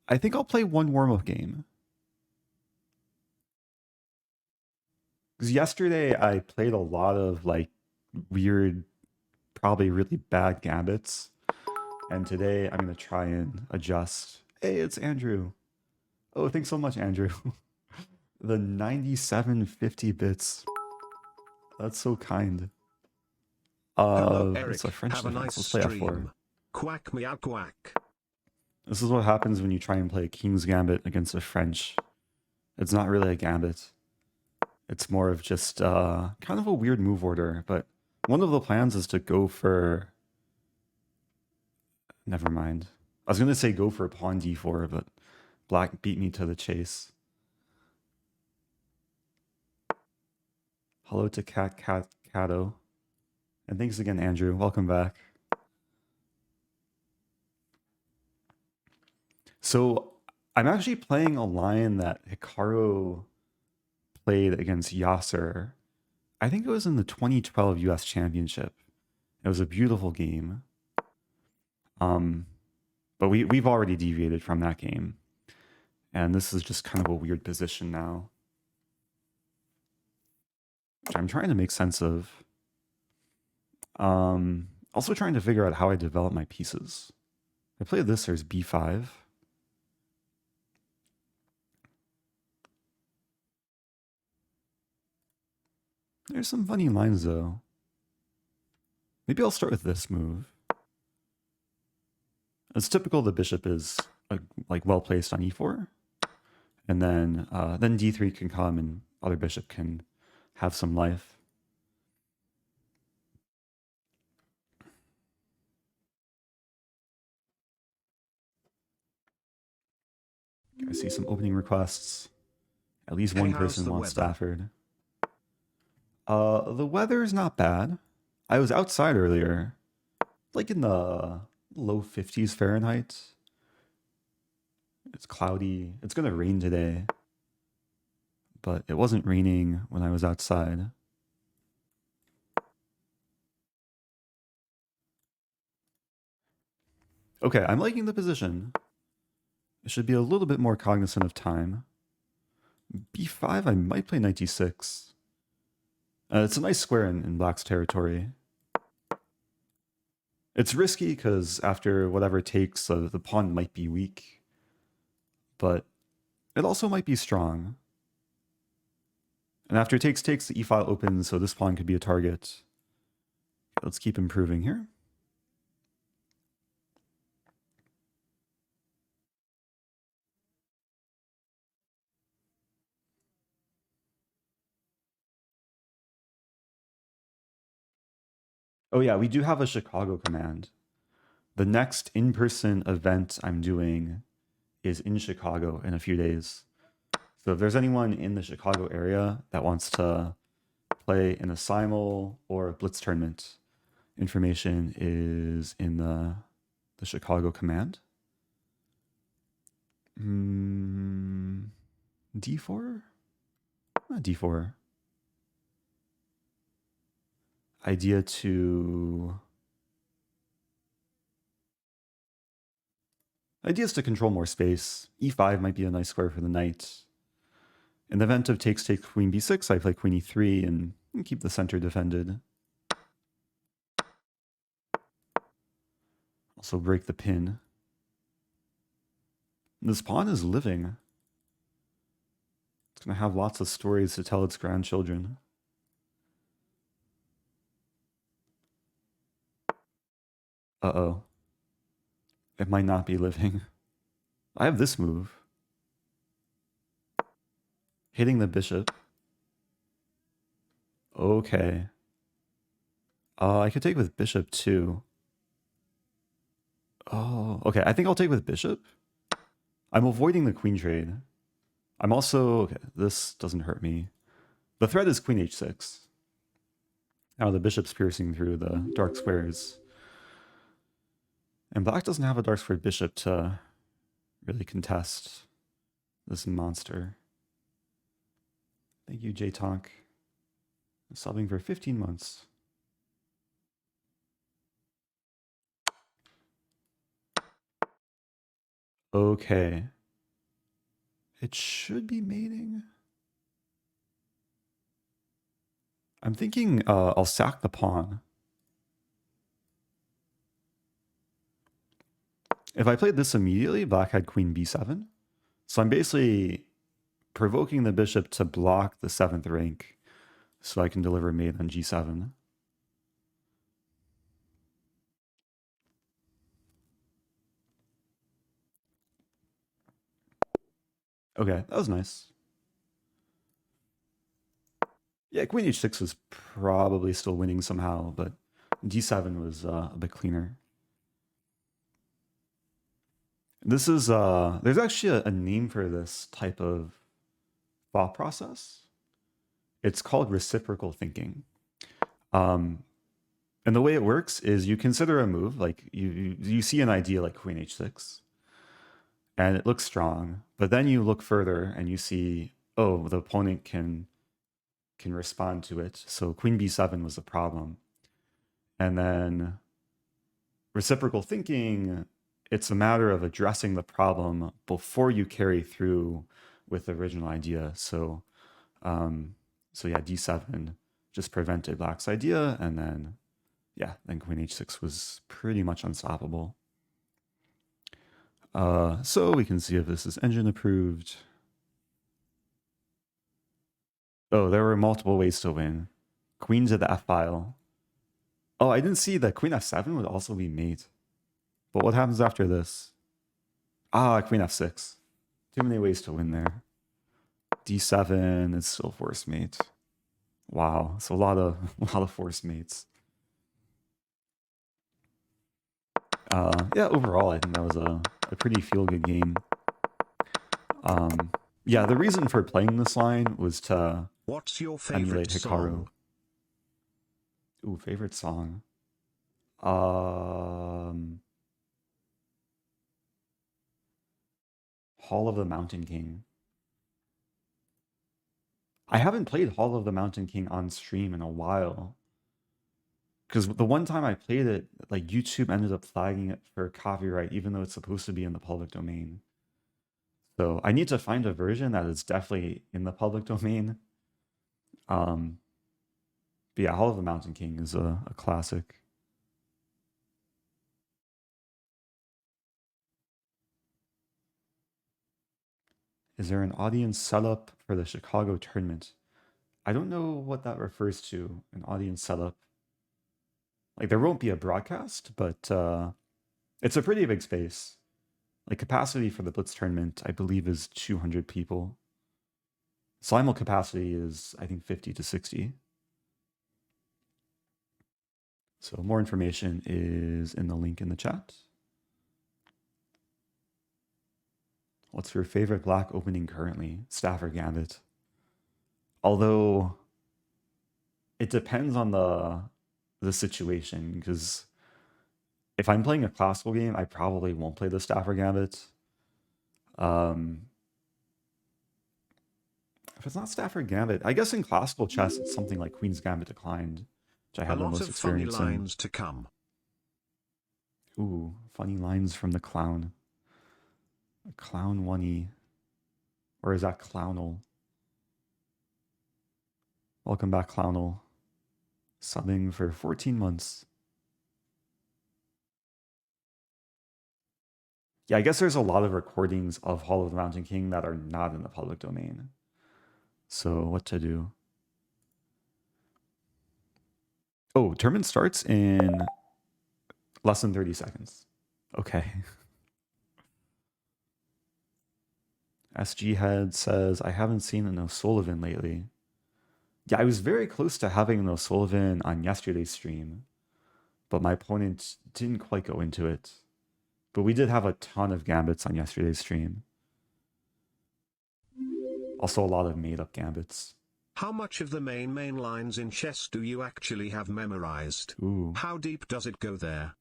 I think I'll play one warm-up game. Because yesterday I played a lot of like weird, probably really bad gambits. And today I'm going to try and adjust. Hey, it's Andrew. Oh, thanks so much, Andrew. The 9750 bits. That's so kind. Hello, It's Eric. a French Have a defense. nice Let's play F4. stream. Quack meow quack. This is what happens when you try and play a King's Gambit against a French. It's not really a gambit. It's more of just kind of a weird move order, but one of the plans is to go for... Never mind. I was going to say go for pawn d4, but black beat me to the chase. Hello to Cato. And thanks again, Andrew. Welcome back. So I'm actually playing a line that Hikaru played against Yasser. I think it was in the 2012 US Championship. It was a beautiful game. But we've already deviated from that game. And this is just kind of a weird position now, which I'm trying to make sense of. Also trying to figure out how I develop my pieces. I played this, there's b5. There's some funny lines though. Maybe I'll start with this move. It's typical the bishop is like well placed on e4. And then d3 can come and other bishop can have some life. I see some opening requests. At least one person wants Stafford. The weather's not bad. I was outside earlier, like in the low 50s Fahrenheit. It's cloudy. It's gonna rain today, but it wasn't raining when I was outside. Okay, I'm liking the position. It should be a little bit more cognizant of time. b5, I might play knight d6. It's a nice square in black's territory. It's risky because after whatever takes, the pawn might be weak. But it also might be strong. And after takes, the e-file opens, so this pawn could be a target. Let's keep improving here. Oh yeah, we do have a Chicago command. The next in-person event I'm doing is in Chicago in a few days. So if there's anyone in the Chicago area that wants to play in a simul or a blitz tournament, information is in the Chicago command. D4? Not D4. Idea to... Ideas to control more space. E5 might be a nice square for the knight. In the event of takes queen b6, I play queen e3 and keep the center defended. Also break the pin. This pawn is living. It's going to have lots of stories to tell its grandchildren. Uh-oh. It might not be living. I have this move. Hitting the bishop. Okay. I could take with bishop too. Oh, okay. I think I'll take with bishop. I'm avoiding the queen trade. I'm also... Okay, this doesn't hurt me. The threat is queen h6. Now the bishop's piercing through the dark squares. And black doesn't have a dark squared bishop to really contest this monster. Thank you, J-Tonk. Subbing for 15 months. Okay. It should be mating. I'm thinking I'll sack the pawn. If I played this immediately, black had queen b7. So I'm basically provoking the bishop to block the 7th rank so I can deliver mate on g7. Okay, that was nice. Yeah, queen h6 was probably still winning somehow, but d7 was a bit cleaner. This is, there's actually a name for this type of thought process. It's called reciprocal thinking. And the way it works is you consider a move, like you see an idea like queen h6, and it looks strong, but then you look further and you see, oh, the opponent can respond to it. So queen b7 was the problem. And then reciprocal thinking, it's a matter of addressing the problem before you carry through with the original idea. So yeah, d7 just prevented black's idea, and then then queen h6 was pretty much unstoppable. So we can see if this is engine approved. Oh, there were multiple ways to win. Queen to the f-file. Oh, I didn't see that queen f7 would also be mate. But what happens after this? Ah, queen f6. Too many ways to win there. d7 is still forced mate. Wow, so a lot of forced mates. Yeah, overall, I think that was a pretty feel-good game. Yeah, the reason for playing this line was to What's your emulate favorite Hikaru. song? Ooh, favorite song. Hall of the Mountain King. I haven't played Hall of the Mountain King on stream in a while. Because the one time I played it, like YouTube ended up flagging it for copyright, even though it's supposed to be in the public domain. So I need to find a version that is definitely in the public domain. But yeah, Hall of the Mountain King is a classic. Is there an audience setup for the Chicago tournament? I don't know what that refers to, an audience setup. Like there won't be a broadcast, but it's a pretty big space. Like capacity for the Blitz tournament, I believe, is 200 people. Simul capacity is, I think, 50 to 60. So more information is in the link in the chat. What's your favorite black opening currently? Stafford Gambit. Although it depends on the situation, because if I'm playing a classical game, I probably won't play the Stafford Gambit. If it's not Stafford Gambit, I guess in classical chess, it's something like Queen's Gambit Declined, which I have the most experience in. A lot of funny lines to come. Ooh, funny lines from the clown. Clown 1E. Or is that Clownal? Welcome back, Clownal. Subbing for 14 months. Yeah, I guess there's a lot of recordings of Hall of the Mountain King that are not in the public domain. So what to do? Oh, tournament starts in less than 30 seconds. Okay. SG Head says, I haven't seen an O'Sullivan lately. Yeah, I was very close to having an O'Sullivan on yesterday's stream, but my opponent didn't quite go into it. But we did have a ton of gambits on yesterday's stream. Also a lot of made-up gambits. How much of the main lines in chess do you actually have memorized? Ooh. How deep does it go there?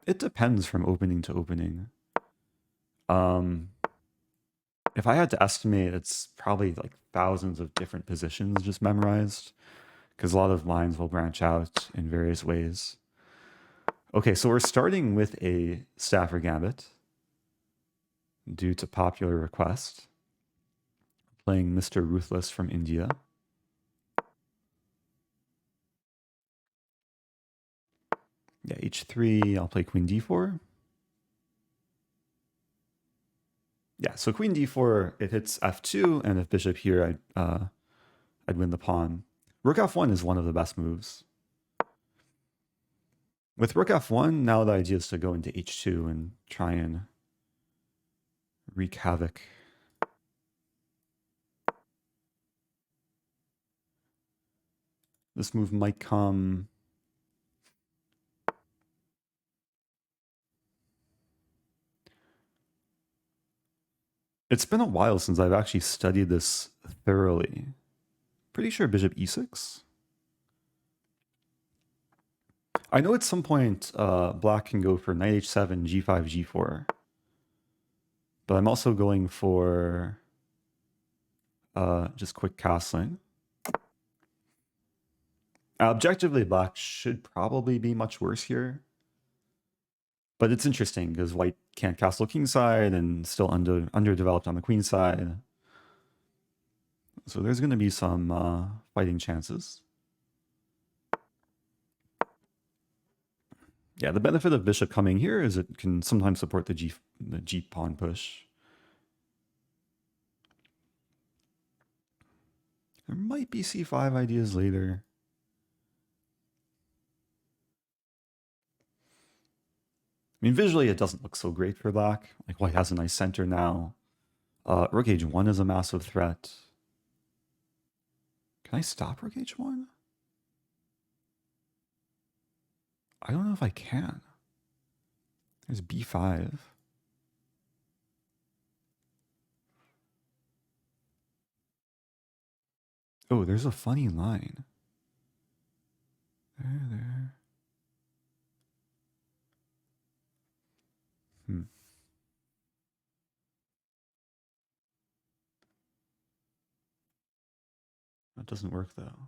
It depends from opening to opening. If I had to estimate, it's probably like thousands of different positions just memorized, because a lot of lines will branch out in various ways. Okay, so we're starting with a Stafford Gambit due to popular request. playing Mr. Ruthless from India. Yeah, h3, I'll play queen d4. Yeah, so queen d4, it hits f2, and if bishop here, I'd win the pawn. Rook f1 is one of the best moves. With rook f1, now the idea is to go into h2 and try and wreak havoc. This move might come... It's been a while since I've actually studied this thoroughly. Pretty sure bishop e6. I know at some point black can go for knight h7, g5, g4. But I'm also going for just quick castling. Objectively, black should probably be much worse here. But it's interesting because white can't castle kingside and still underdeveloped on the queen side. So there's going to be some fighting chances. Yeah, the benefit of bishop coming here is it can sometimes support the G pawn push. There might be c5 ideas later. I mean, visually, it doesn't look so great for black. Like, white has a nice center now. Rook h1 is a massive threat. Can I stop rook h1? I don't know if I can. There's b5. Oh, there's a funny line. There. That doesn't work, though.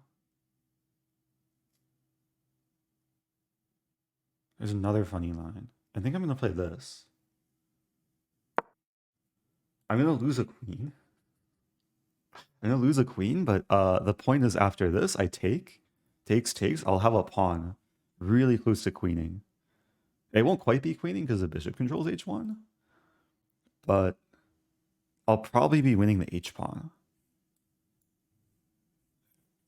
There's another funny line. I think I'm going to play this. I'm going to lose a queen. I'm going to lose a queen, but the point is after this, I takes. I'll have a pawn really close to queening. It won't quite be queening because the bishop controls h1. But I'll probably be winning the h-pawn.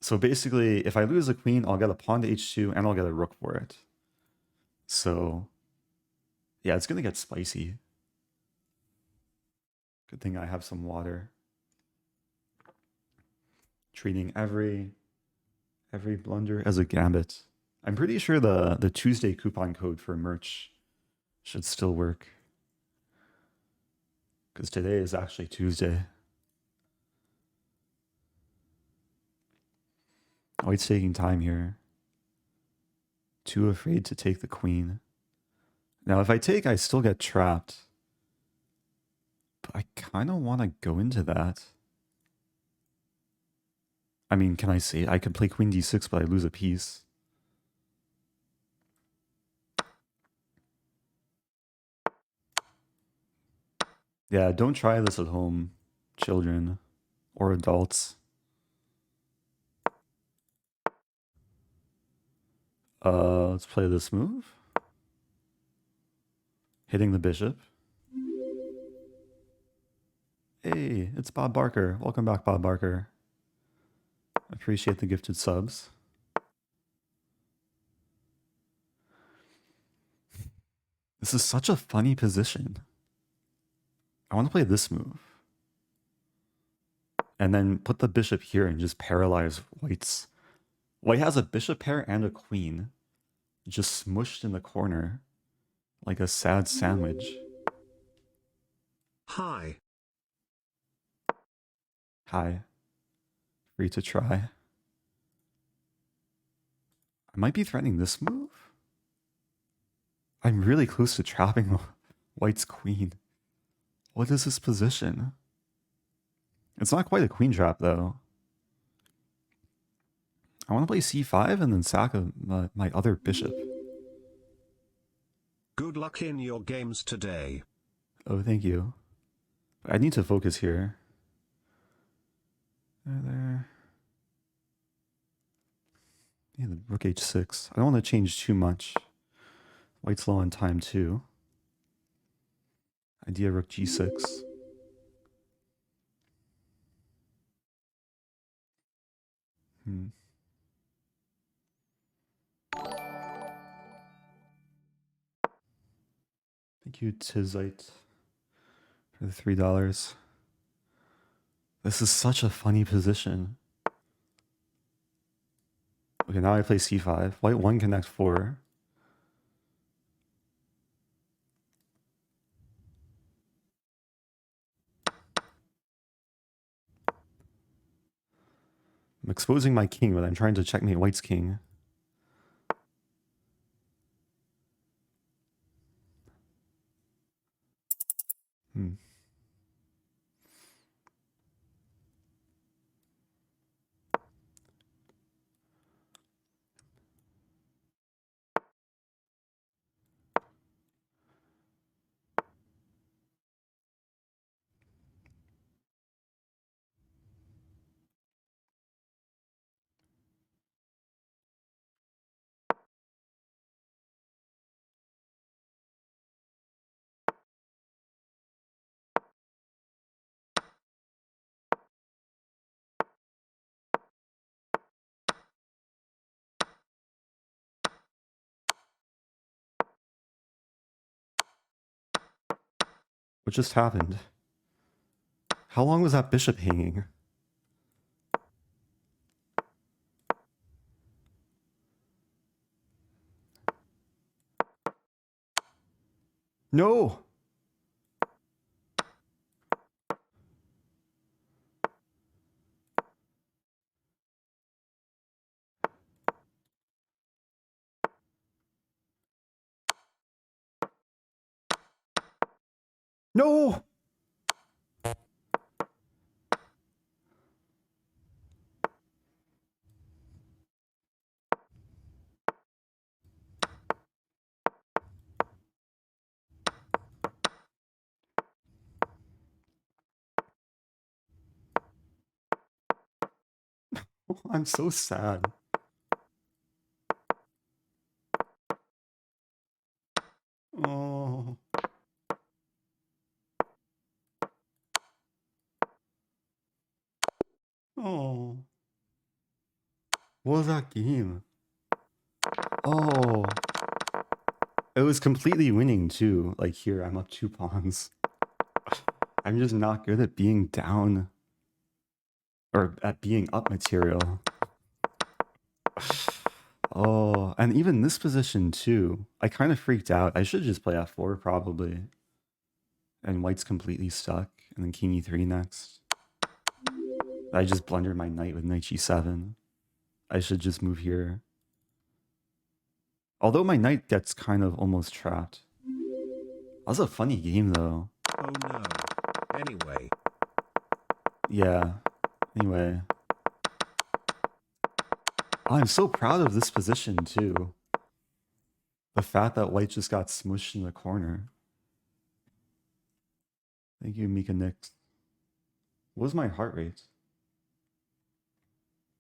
So basically, if I lose a queen, I'll get a pawn to h2, and I'll get a rook for it. So, yeah, it's going to get spicy. Good thing I have some water. Treating every blunder as a gambit. I'm pretty sure the Tuesday coupon code for merch should still work. Because today is actually Tuesday. Oh, he's taking time here. Too afraid to take the queen. Now, if I take, I still get trapped. But I kind of want to go into that. I mean, can I say I could play queen d6, but I lose a piece? Yeah, don't try this at home, children or adults. Let's play this move. Hitting the bishop. Hey, it's Bob Barker. Welcome back, Bob Barker. Appreciate the gifted subs. This is such a funny position. I want to play this move. And then put the bishop here and just paralyze white's. White has a bishop pair and a queen just smushed in the corner like a sad sandwich. Hi. Hi. Free to try. I might be threatening this move. I'm really close to trapping white's queen. What is this position? It's not quite a queen trap, though. I want to play c5 and then sack my other bishop. Good luck in your games today. Oh, thank you. I need to focus here. There. Yeah, the rook h6. I don't want to change too much. White's low on time too. Idea rook g6. Thank you, Tizite, for the $3. This is such a funny position. Okay, now I play c5. White 1 connect 4. I'm exposing my king, but I'm trying to checkmate White's king. What just happened? How long was that bishop hanging? No! No! I'm so sad. Oh. Oh. What was that game? Oh. It was completely winning too. Like here, I'm up 2 pawns. I'm just not good at being down. Or at being up material. Oh, and even this position too. I kind of freaked out. I should just play f4 probably. And White's completely stuck. And then king e3 next. I just blundered my knight with knight g7. I should just move here. Although my knight gets kind of almost trapped. That was a funny game though. Oh no. Anyway. Yeah. Anyway. Oh, I'm so proud of this position too. The fact that White just got smushed in the corner. Thank you, Mika Nix. What was my heart rate?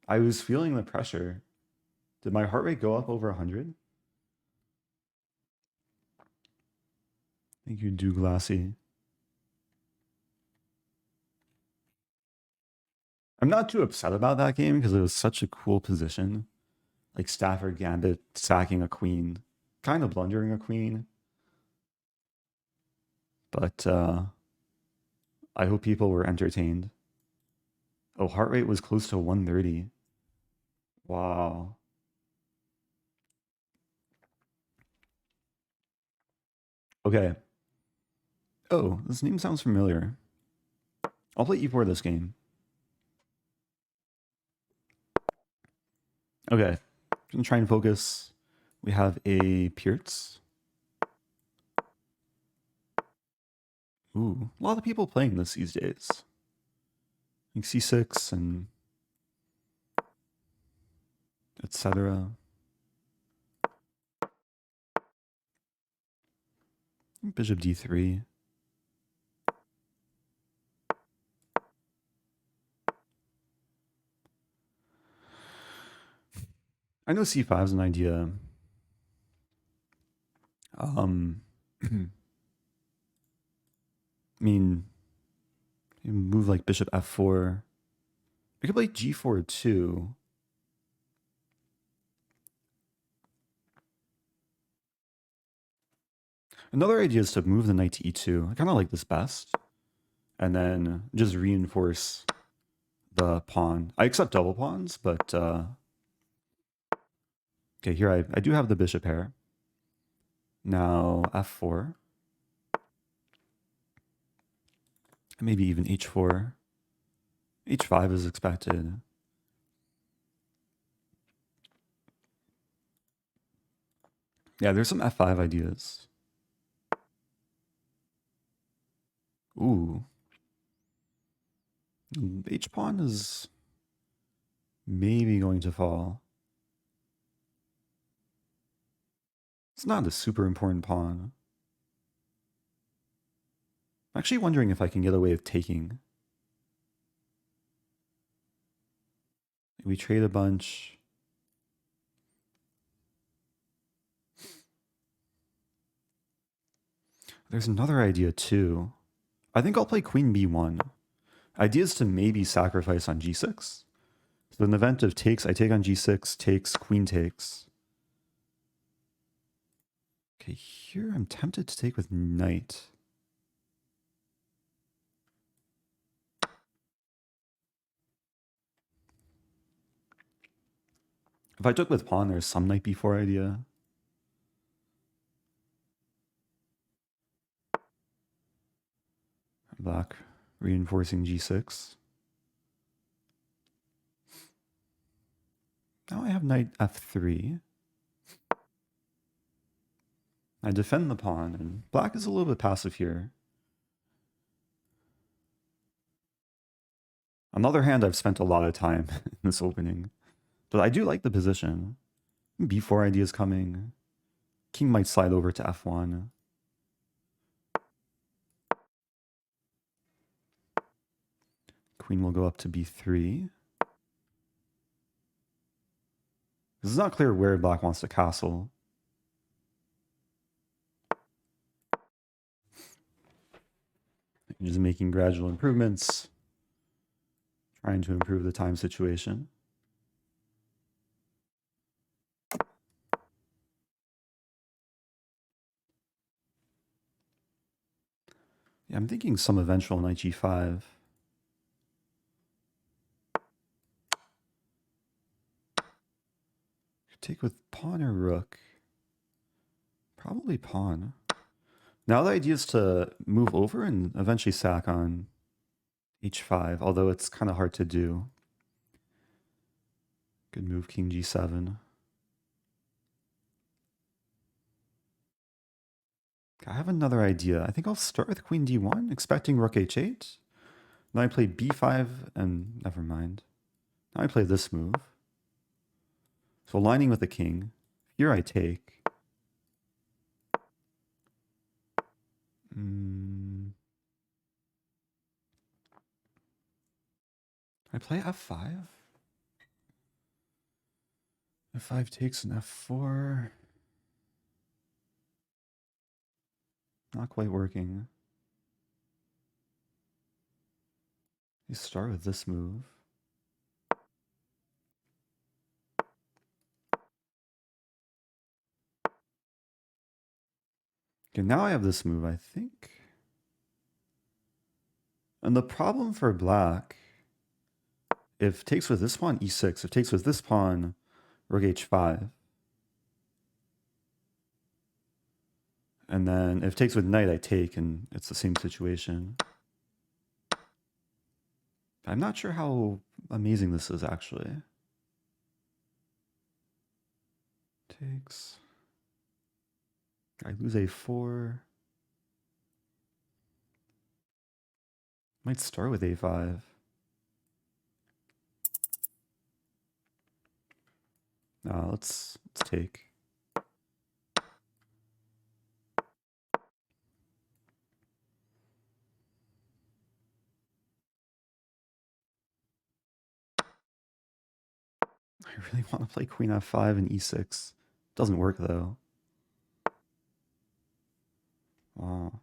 I was feeling the pressure. Did my heart rate go up over 100? Thank you, Douglassie. I'm not too upset about that game because it was such a cool position. Like Stafford Gambit sacking a queen, kind of blundering a queen. But I hope people were entertained. Oh, heart rate was close to 130. Wow. Okay. Oh, this name sounds familiar. I'll play e4 this game. Okay. Gonna try and focus. We have a Pierce. Ooh, a lot of people playing this these days. Like c6 and etc. Bishop d3. I know c5 is an idea. I mean, you move like bishop f4. I could play g4 too. Another idea is to move the knight to e2. I kind of like this best. And then just reinforce the pawn. I accept double pawns, but okay, here I do have the bishop pair. Now f4. Maybe even h4. h5 is expected. Yeah, there's some f5 ideas. Ooh. H-pawn is maybe going to fall. It's not a super important pawn. I'm actually wondering if I can get away with taking. We trade a bunch. There's another idea too. I think I'll play queen b1. Idea is to maybe sacrifice on g6. So in the event of takes, I take on g6, takes, queen takes. Okay, here I'm tempted to take with knight. If I took with pawn, there's some knight b4 idea. Black reinforcing g6. Now I have knight f3. I defend the pawn, and black is a little bit passive here. On the other hand, I've spent a lot of time in this opening, but I do like the position. b4 ideas coming. King might slide over to f1. Queen will go up to b3. This is not clear where black wants to castle. Just making gradual improvements, trying to improve the time situation. Yeah, I'm thinking some eventual knight g5. Take with pawn or rook? Probably pawn. Now the idea is to move over and eventually sack on h5, although it's kind of hard to do. Good move, king g7. I have another idea. I think I'll start with queen d1, expecting rook h8. Then I play b5, and never mind. Now I play this move. So aligning with the king. Here I take. I play f5. f5 takes an f4. Not quite working. You start with this move. Okay, now I have this move, I think. And the problem for black, if takes with this pawn, e6. If takes with this pawn, rook h5. And then if takes with knight, I take, and it's the same situation. I'm not sure how amazing this is, actually. Takes. I lose a4. Might start with a5. Let's take. I really want to play queen f5 and e6. Doesn't work though. Wow.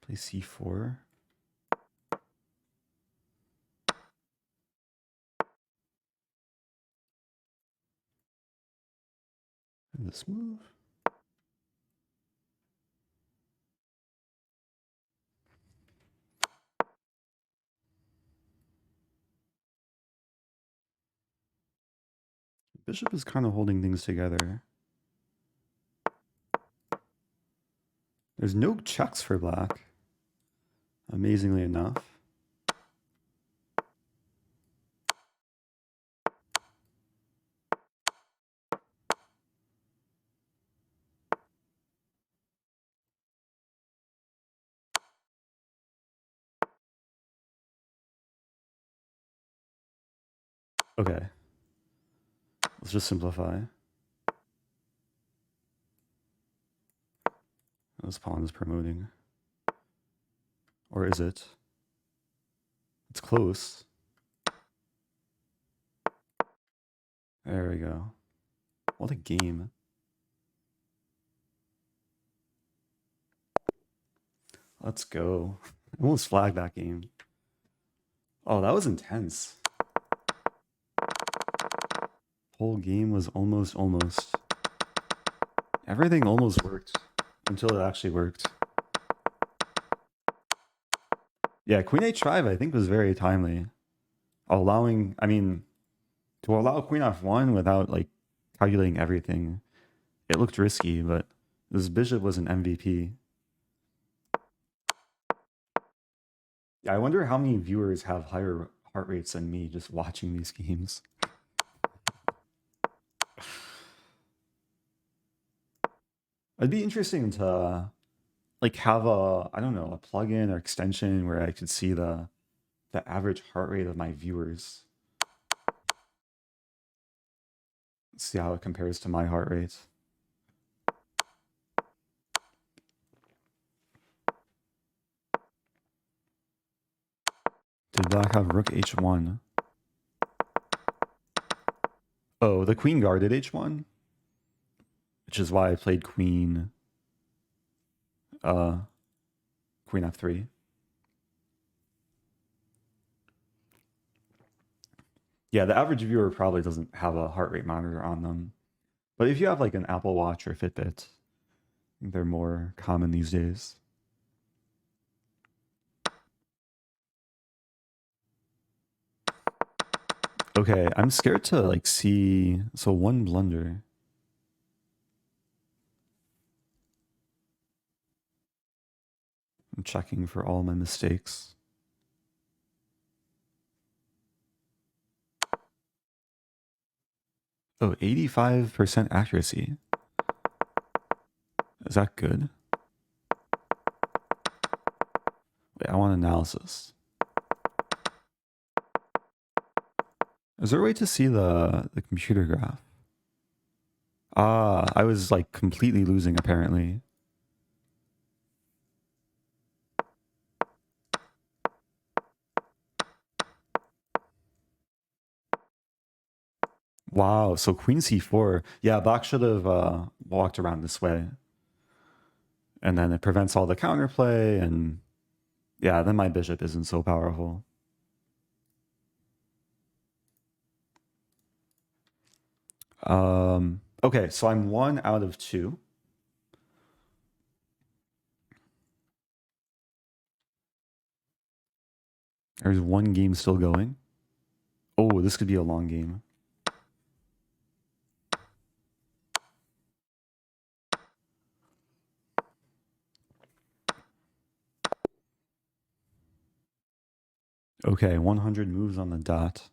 Play c4. And this move. Bishop is kind of holding things together. There's no checks for black, amazingly enough. Okay. Let's just simplify. This pawn is promoting. Or is it? It's close. There we go. What a game. Let's go. I almost flagged that game. Oh, that was intense. Whole game was almost. Everything almost worked until it actually worked. Yeah, queen h5 I think was very timely. Allowing, I mean, to allow queen f1 without like calculating everything, it looked risky, but this bishop was an MVP. Yeah, I wonder how many viewers have higher heart rates than me just watching these games. It'd be interesting to like have a, I don't know, a plugin or extension where I could see the average heart rate of my viewers. See how it compares to my heart rate. Did black have rook h1? Oh, the queen guarded h1? Which is why I played queen f3. Yeah, the average viewer probably doesn't have a heart rate monitor on them. But if you have like an Apple Watch or Fitbit, they're more common these days. Okay, I'm scared to like see, so one blunder. I'm checking for all my mistakes. Oh, 85% accuracy. Is that good? Wait, I want analysis. Is there a way to see the computer graph? Ah, I was like completely losing apparently. Wow, so queen c4. Yeah, black should have walked around this way. And then it prevents all the counterplay, and yeah, then my bishop isn't so powerful. Okay, so I'm 1 out of 2. There's one game still going. Oh, this could be a long game. Okay, 100 moves on the dot.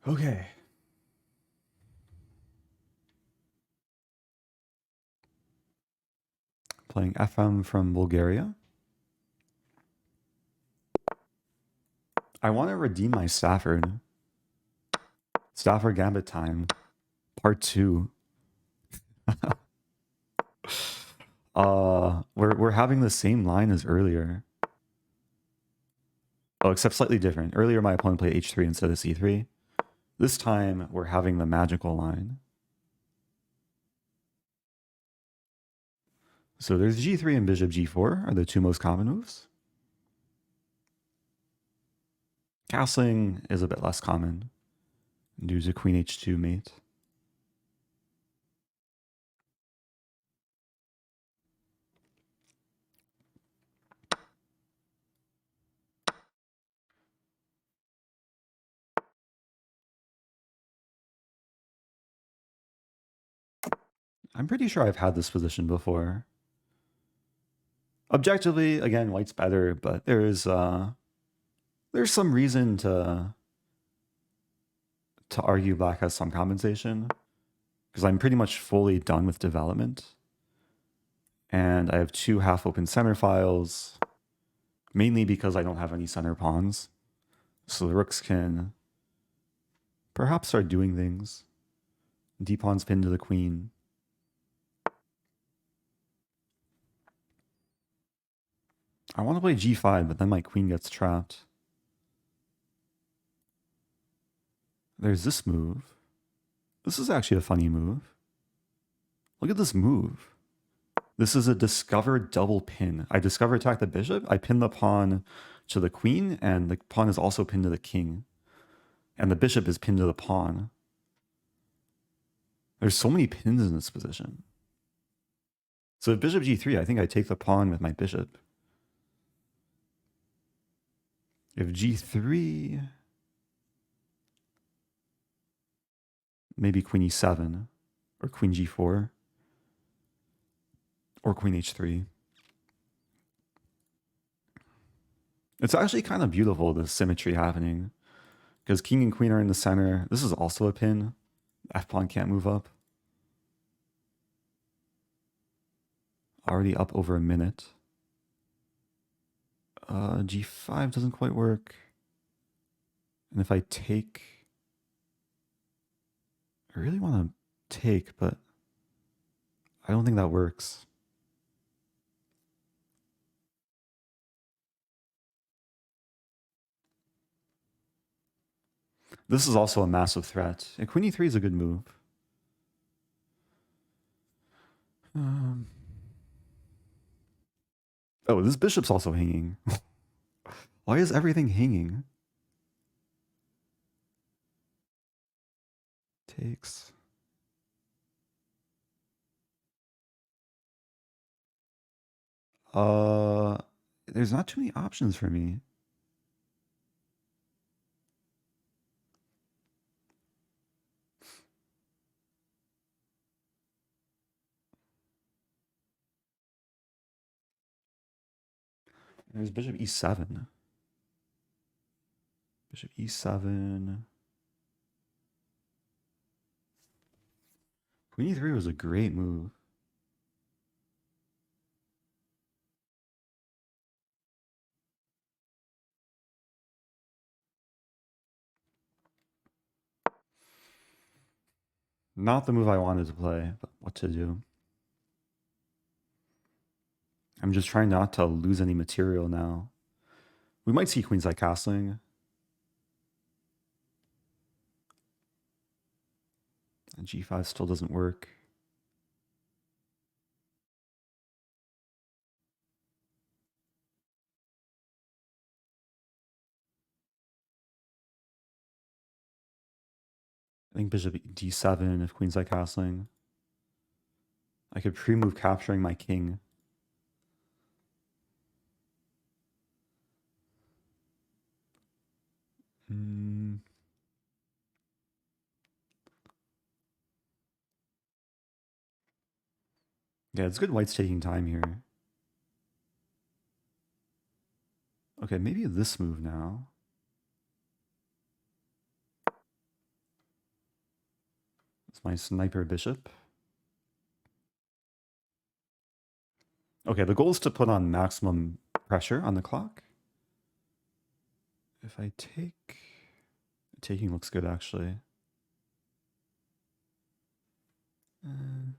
Okay. Playing FM from Bulgaria. I want to redeem my Stafford. Stafford Gambit time. Part 2. We're having the same line as earlier. Oh, except slightly different. Earlier, my opponent played h3 instead of c3. This time, we're having the magical line. So there's g3 and bishop g4 are the two most common moves. Castling is a bit less common due to queen h2 mate. I'm pretty sure I've had this position before. Objectively, again, white's better, but there's some reason to argue black has some compensation, because I'm pretty much fully done with development. And I have two half-open center files, mainly because I don't have any center pawns. So the rooks can perhaps start doing things. D pawn's pinned to the queen. I want to play g5, but then my queen gets trapped. There's this move. This is actually a funny move. Look at this move. This is a discovered double pin. I discover attack the bishop, I pin the pawn to the queen, and the pawn is also pinned to the king. And the bishop is pinned to the pawn. There's so many pins in this position. So if bishop g3, I think I take the pawn with my bishop. If g3, maybe queen e7, or queen g4, or queen h3. It's actually kind of beautiful, the symmetry happening, because king and queen are in the center. This is also a pin. F-pawn can't move up. Already up over a minute. G5 doesn't quite work. And if I take... I really want to take, but I don't think that works. This is also a massive threat. And queen e3 is a good move. Oh, this bishop's also hanging. Why is everything hanging? Takes. There's not too many options for me. There's bishop e7. Bishop e7. Queen e3 was a great move. Not the move I wanted to play, but what to do? I'm just trying not to lose any material now. We might see queenside castling. And g5 still doesn't work. I think bishop d7 if queenside castling. I could pre-move capturing my king. Yeah, it's good white's taking time here. Okay, maybe this move now. It's my sniper bishop. Okay, the goal is to put on maximum pressure on the clock. If I take... Taking looks good, actually.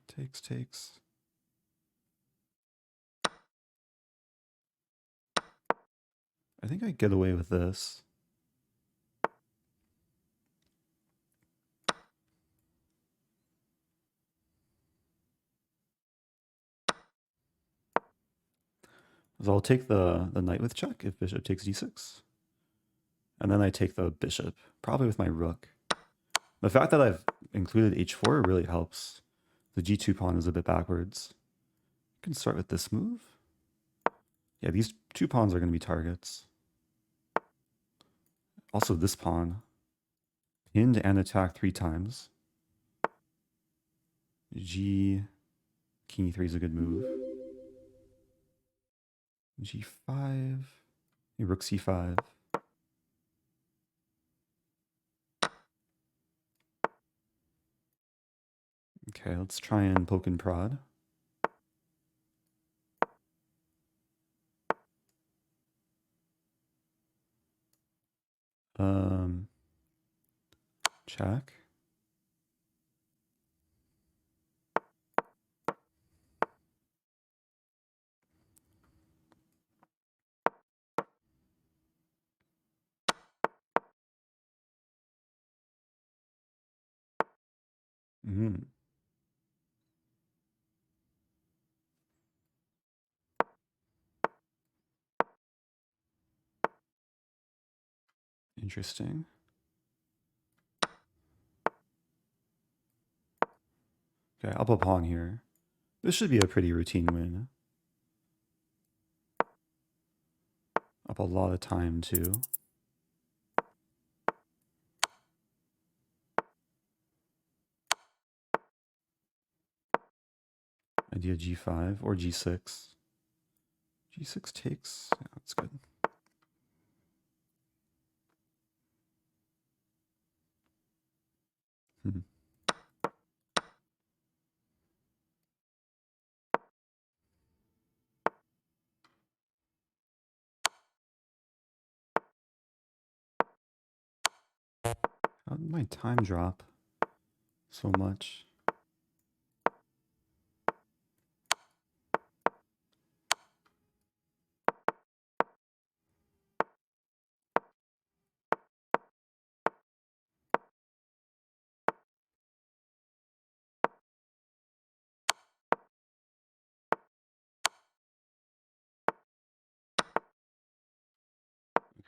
Takes. I think I get away with this. So I'll take the knight with check if bishop takes d6. And then I take the bishop, probably with my rook. The fact that I've included h4 really helps. The g2 pawn is a bit backwards. I can start with this move. Yeah, these two pawns are going to be targets. Also this pawn. Pinned and attacked 3 times. G, king e3 is a good move. g5, rook c5. Okay, let's try and poke and prod. Check. Interesting. Okay, up a pawn here. This should be a pretty routine win. Up a lot of time too. Idea g5 or g6. g6 takes. Yeah, that's good. How did my time drop so much?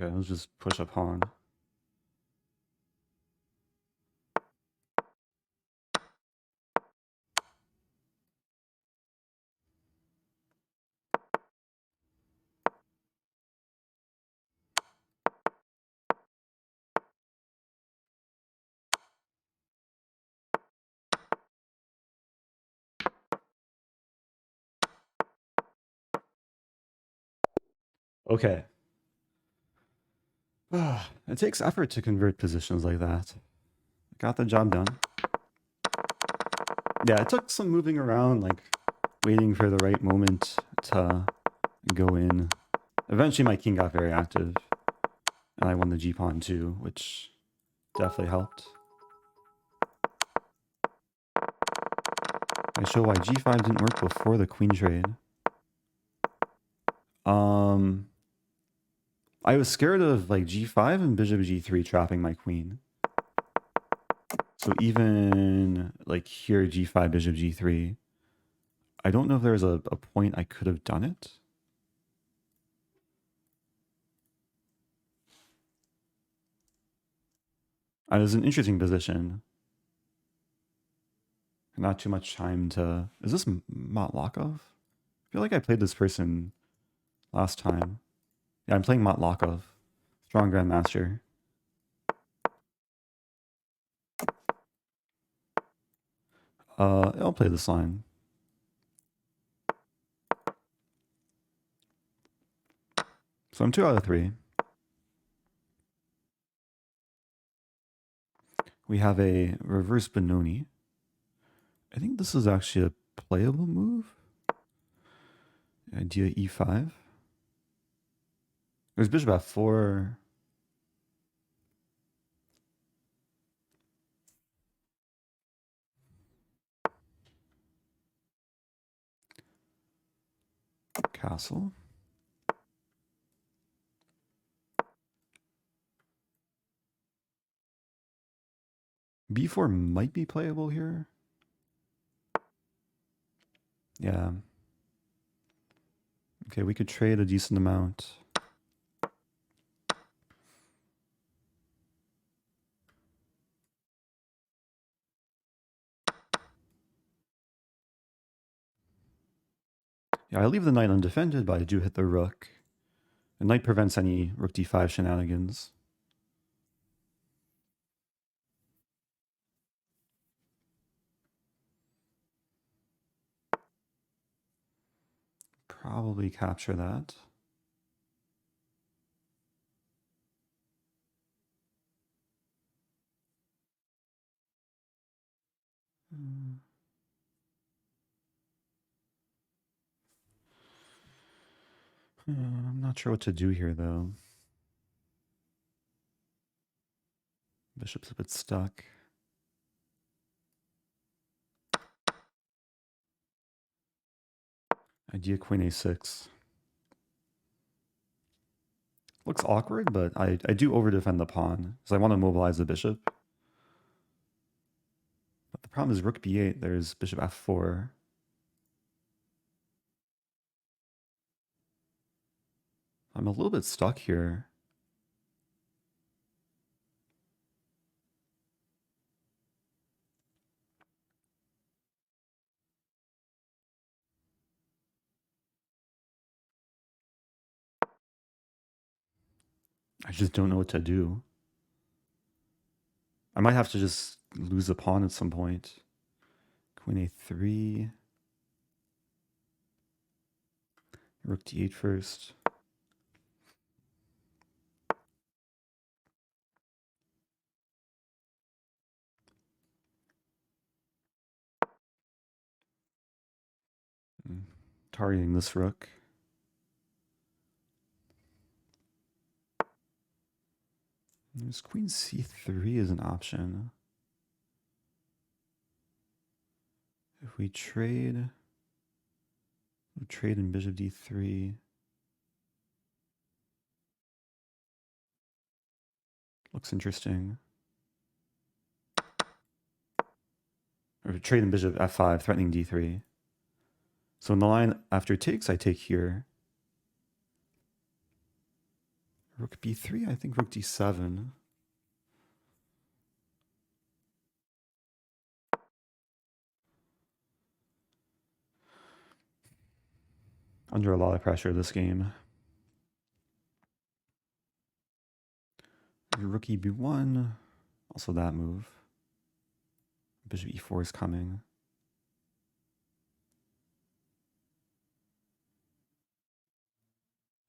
Okay, let's just push a pawn. Okay. It takes effort to convert positions like that. Got the job done. Yeah, it took some moving around, like waiting for the right moment to go in. Eventually my king got very active, and I won the g-pawn too, which definitely helped. I show why g5 didn't work before the queen trade. I was scared of like g5 and bishop g3 trapping my queen. So even like here g5, bishop g3, I don't know if there's a point I could have done it. It was an interesting position. Not too much time to... Is this Matlakov? I feel like I played this person last time. Yeah, I'm playing Matlakov. Strong Grandmaster. I'll play this line. So I'm 2 out of 3. We have a reverse Benoni. I think this is actually a playable move. Idea e5. There's bishop f4. Castle. b4 might be playable here. Yeah. Okay, we could trade a decent amount. Yeah, I leave the knight undefended, but I do hit the rook. The knight prevents any rook d5 shenanigans. Probably capture that. I'm not sure what to do here, though. Bishop's a bit stuck. Idea queen a6. Looks awkward, but I do overdefend the pawn, because I want to mobilize the bishop. But the problem is rook b8, there's bishop f4. I'm a little bit stuck here. I just don't know what to do. I might have to just lose a pawn at some point. Queen a3. Rook d8 first. Targeting this rook. There's queen c3 is an option. If we trade, we'll trade in bishop d3. Looks interesting. Or trade in bishop f5, threatening d3. So in the line after takes, I take here. Rook b3, I think rook d7. Under a lot of pressure this game. Rook b1, also that move. Bishop e4 is coming.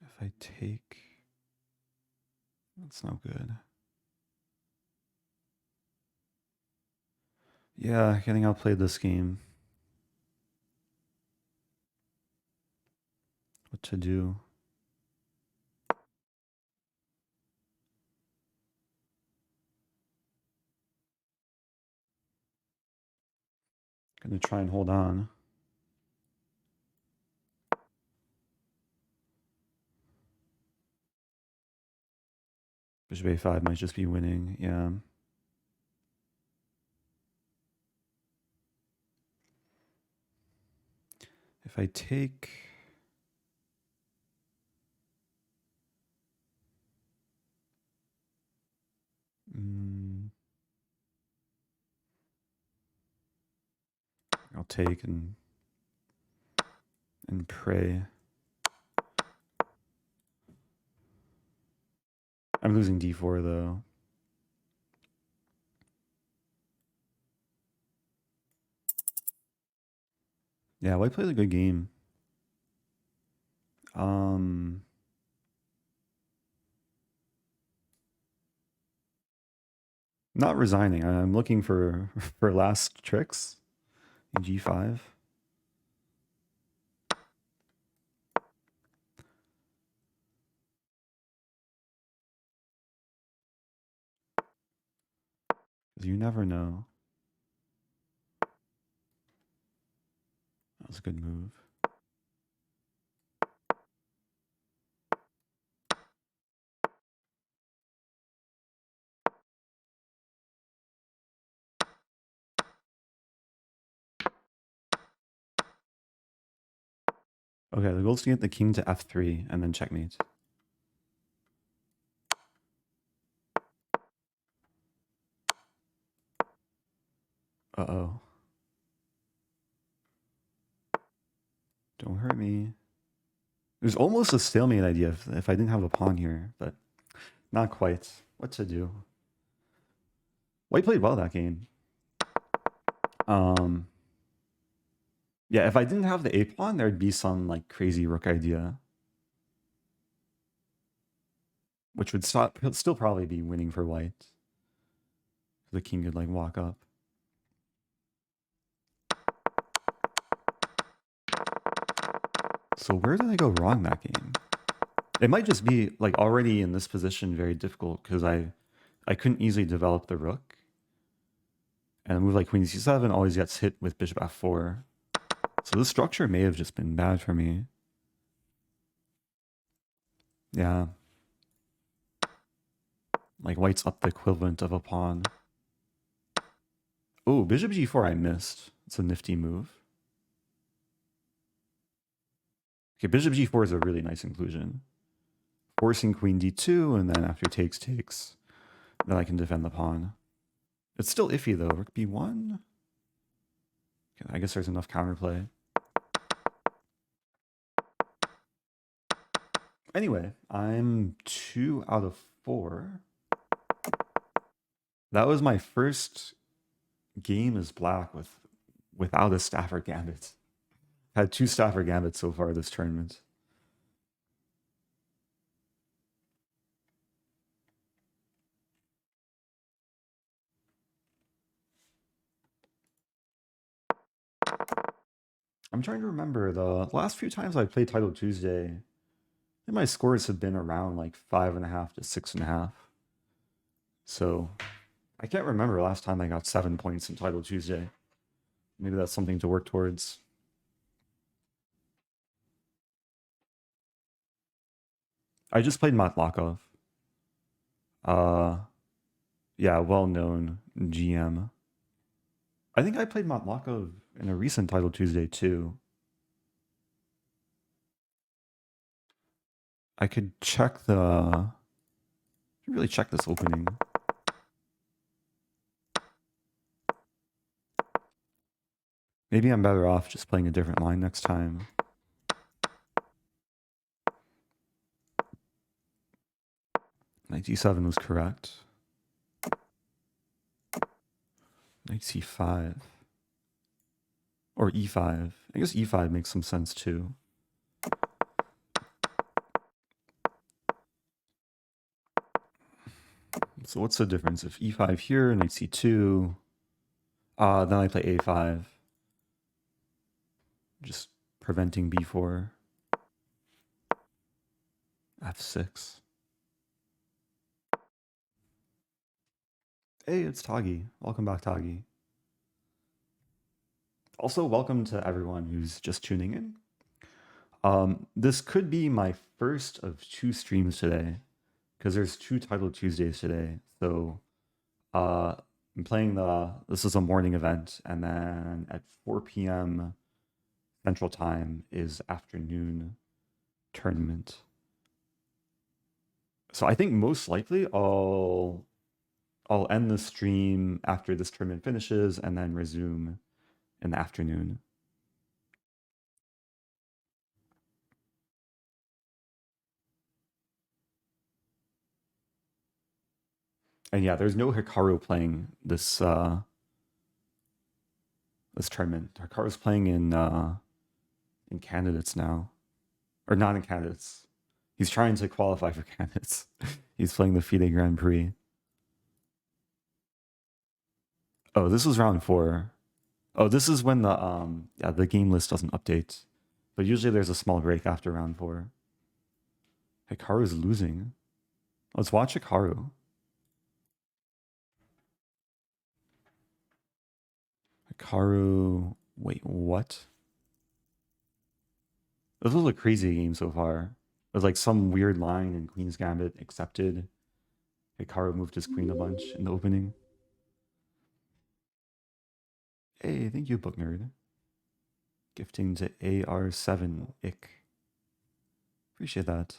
If I take, that's no good. Yeah, getting outplayed this game. What to do? Gonna try and hold on. Bishop a5 might just be winning, yeah. If I take, I'll take and pray. I'm losing d4 though. Yeah, White played a good game. Not resigning. I'm looking for for last tricks in g5. You never know. That was a good move. Okay, the goal is to get the king to f3 and then checkmate. Uh-oh. Don't hurt me. It was almost a stalemate idea if I didn't have a pawn here, but not quite. What to do? White played well that game. Yeah, if I didn't have the a pawn, there'd be some like crazy rook idea, which would still probably be winning for white. The king could like walk up. So where did I go wrong that game? It might just be like already in this position very difficult because I couldn't easily develop the rook. And a move like queen c7 always gets hit with bishop f4. So this structure may have just been bad for me. Yeah. Like white's up the equivalent of a pawn. Oh, bishop g4 I missed. It's a nifty move. Okay, bishop g4 is a really nice inclusion. Forcing queen d2, and then after takes, then I can defend the pawn. It's still iffy though. Rook b1. Okay, I guess there's enough counterplay. Anyway, I'm 2 out of 4. That was my first game as black without a Stafford Gambit. Had 2 Stafford Gambits so far this tournament. I'm trying to remember the last few times I played Title Tuesday. I think my scores have been around like 5.5 to 6.5. So I can't remember last time I got 7 points in Title Tuesday. Maybe that's something to work towards. I just played Matlakov. Yeah, well-known GM. I think I played Matlakov in a recent Title Tuesday too. I could check the... really check this opening. Maybe I'm better off just playing a different line next time. Knight d7 was correct. Knight c5. Or e5. I guess e5 makes some sense too. So what's the difference? If e5 here, knight c2, then I play a5. Just preventing b4. f6. Hey, it's Tagi. Welcome back, Tagi. Also, welcome to everyone who's just tuning in. This could be my first of 2 streams today, because there's 2 Title Tuesdays today. So I'm playing this is a morning event, and then at 4 p.m. Central Time is afternoon tournament. So I think most likely I'll end the stream after this tournament finishes and then resume in the afternoon. And yeah, there's no Hikaru playing this this tournament. Hikaru's playing in candidates now. Or not in candidates. He's trying to qualify for candidates. He's playing the FIDE Grand Prix. Oh, this was round 4. Oh, this is when the game list doesn't update. But usually there's a small break after round 4. Hikaru's losing. Let's watch Hikaru. Hikaru... Wait, what? This was a crazy game so far. There's like some weird line in Queen's Gambit accepted. Hikaru moved his queen a bunch in the opening. Hey, thank you, Book Nerd. Gifting to AR7 Ick. Appreciate that.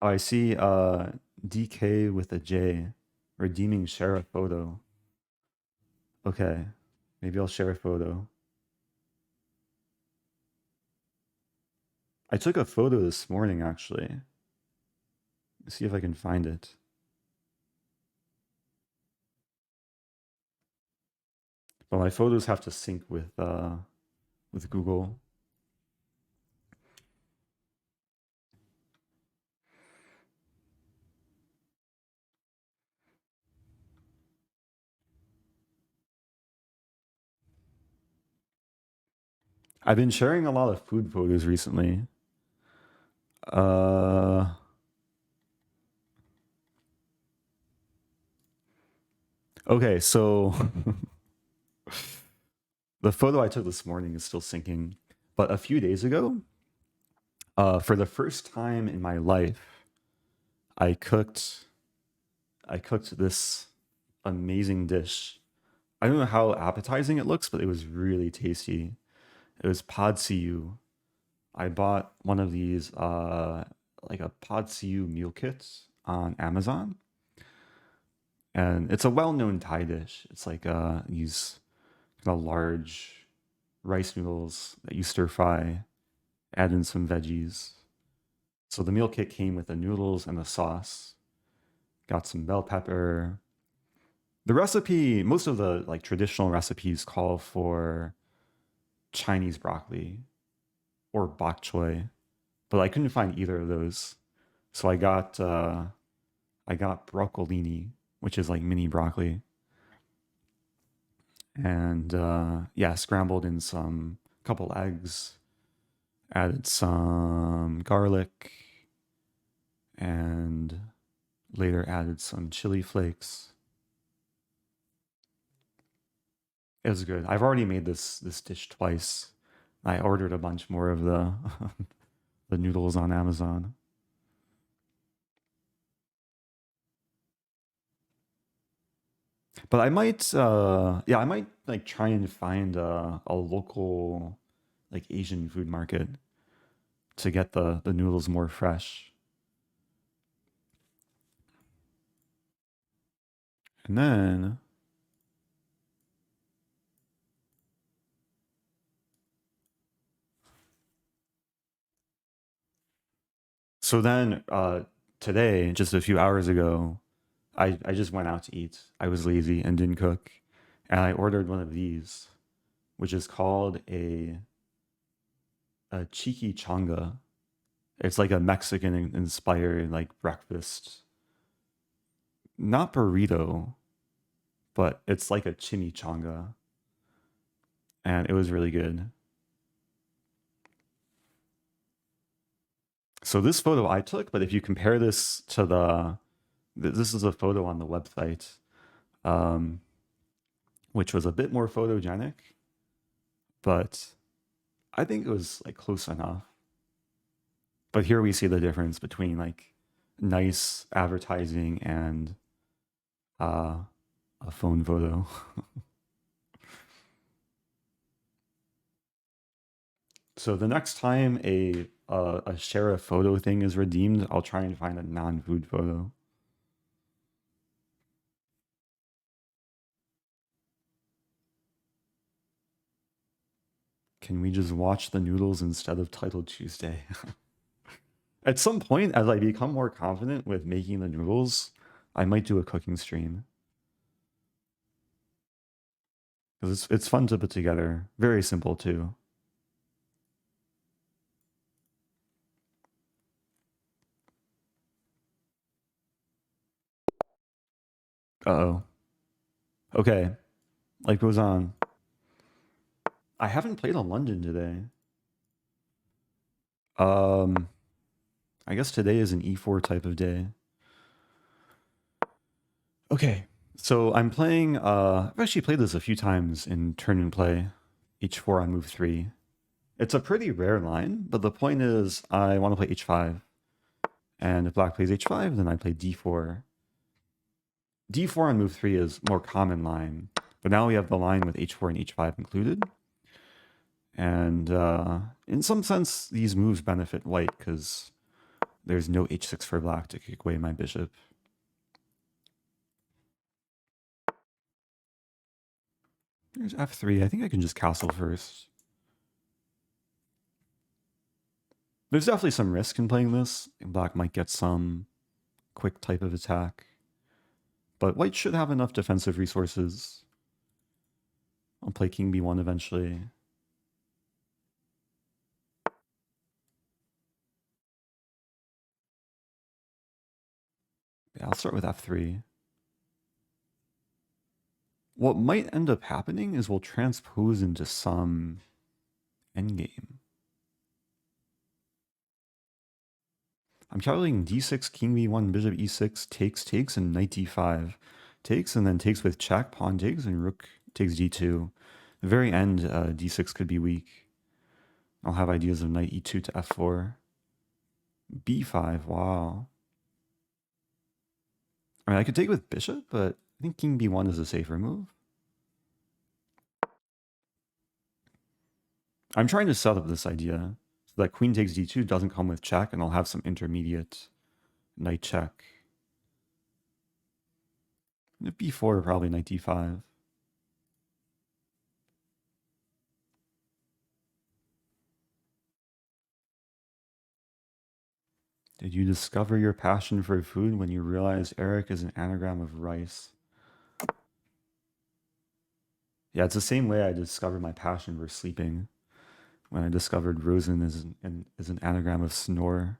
Oh, I see DK with a J. Redeeming share a photo. Okay. Maybe I'll share a photo. I took a photo this morning actually. Let's see if I can find it. But my photos have to sync with Google. I've been sharing a lot of food photos recently. Okay, so the photo I took this morning is still syncing, but a few days ago, for the first time in my life, I cooked this amazing dish. I don't know how appetizing it looks, but it was really tasty. It was pad see ew. I bought one of these like a pad see ew meal kit on Amazon, and it's a well-known Thai dish. It's like these kind of large rice noodles that you stir fry, add in some veggies. So the meal kit came with the noodles and the sauce. Got some bell pepper. The recipe, most of the like traditional recipes call for Chinese broccoli or bok choy, but I couldn't find either of those. So I got broccolini, which is like mini broccoli, and yeah, scrambled in some couple eggs, added some garlic, and later added some chili flakes. It was good. I've already made this dish twice. I ordered a bunch more of the the noodles on Amazon. But I might yeah, I might like try and find a local like Asian food market to get the noodles more fresh. And then so then today, just a few hours ago, I just went out to eat. I was lazy and didn't cook. And I ordered one of these, which is called a cheeky changa. It's like a Mexican inspired like breakfast, not burrito, but it's like a chimichanga, and it was really good. So this photo I took, but if you compare this to this is a photo on the website, um, which was a bit more photogenic, but I think it was like close enough. But here we see the difference between like nice advertising and uh, a phone photo. So the next time a share a photo thing is redeemed, I'll try and find a non-food photo. Can we just watch the noodles instead of Title Tuesday? At some point, as I become more confident with making the noodles, I might do a cooking stream because it's fun to put together. Very simple too. Uh-oh. Okay, life goes on. I haven't played on London today. Um, I guess today is an E4 type of day. Okay, so I'm playing. I've actually played this a few times in turn and play, H4 on move 3. It's a pretty rare line, but the point is I want to play H5. And if black plays H5, then I play D4. D4 on move 3 is more common line, but now we have the line with H4 and H5 included. And in some sense, these moves benefit white because there's no h6 for black to kick away my bishop. There's f3. I think I can just castle first. There's definitely some risk in playing this. Black might get some quick type of attack. But white should have enough defensive resources. I'll play king b1 eventually. Yeah, I'll start with f3. What might end up happening is we'll transpose into some endgame. I'm calculating d6, king b1, bishop e6, takes, and knight d5. Takes, and then takes with check, pawn takes, and rook takes d2. The very end, d6 could be weak. I'll have ideas of knight e2 to f4. b5, wow. I mean, I could take with bishop, but I think king b1 is a safer move. I'm trying to set up this idea so that queen takes d2 doesn't come with check, and I'll have some intermediate knight check. If b4, probably knight d5. Did you discover your passion for food when you realized Eric is an anagram of rice? Yeah, it's the same way I discovered my passion for sleeping when I discovered Rosen is an anagram of snore.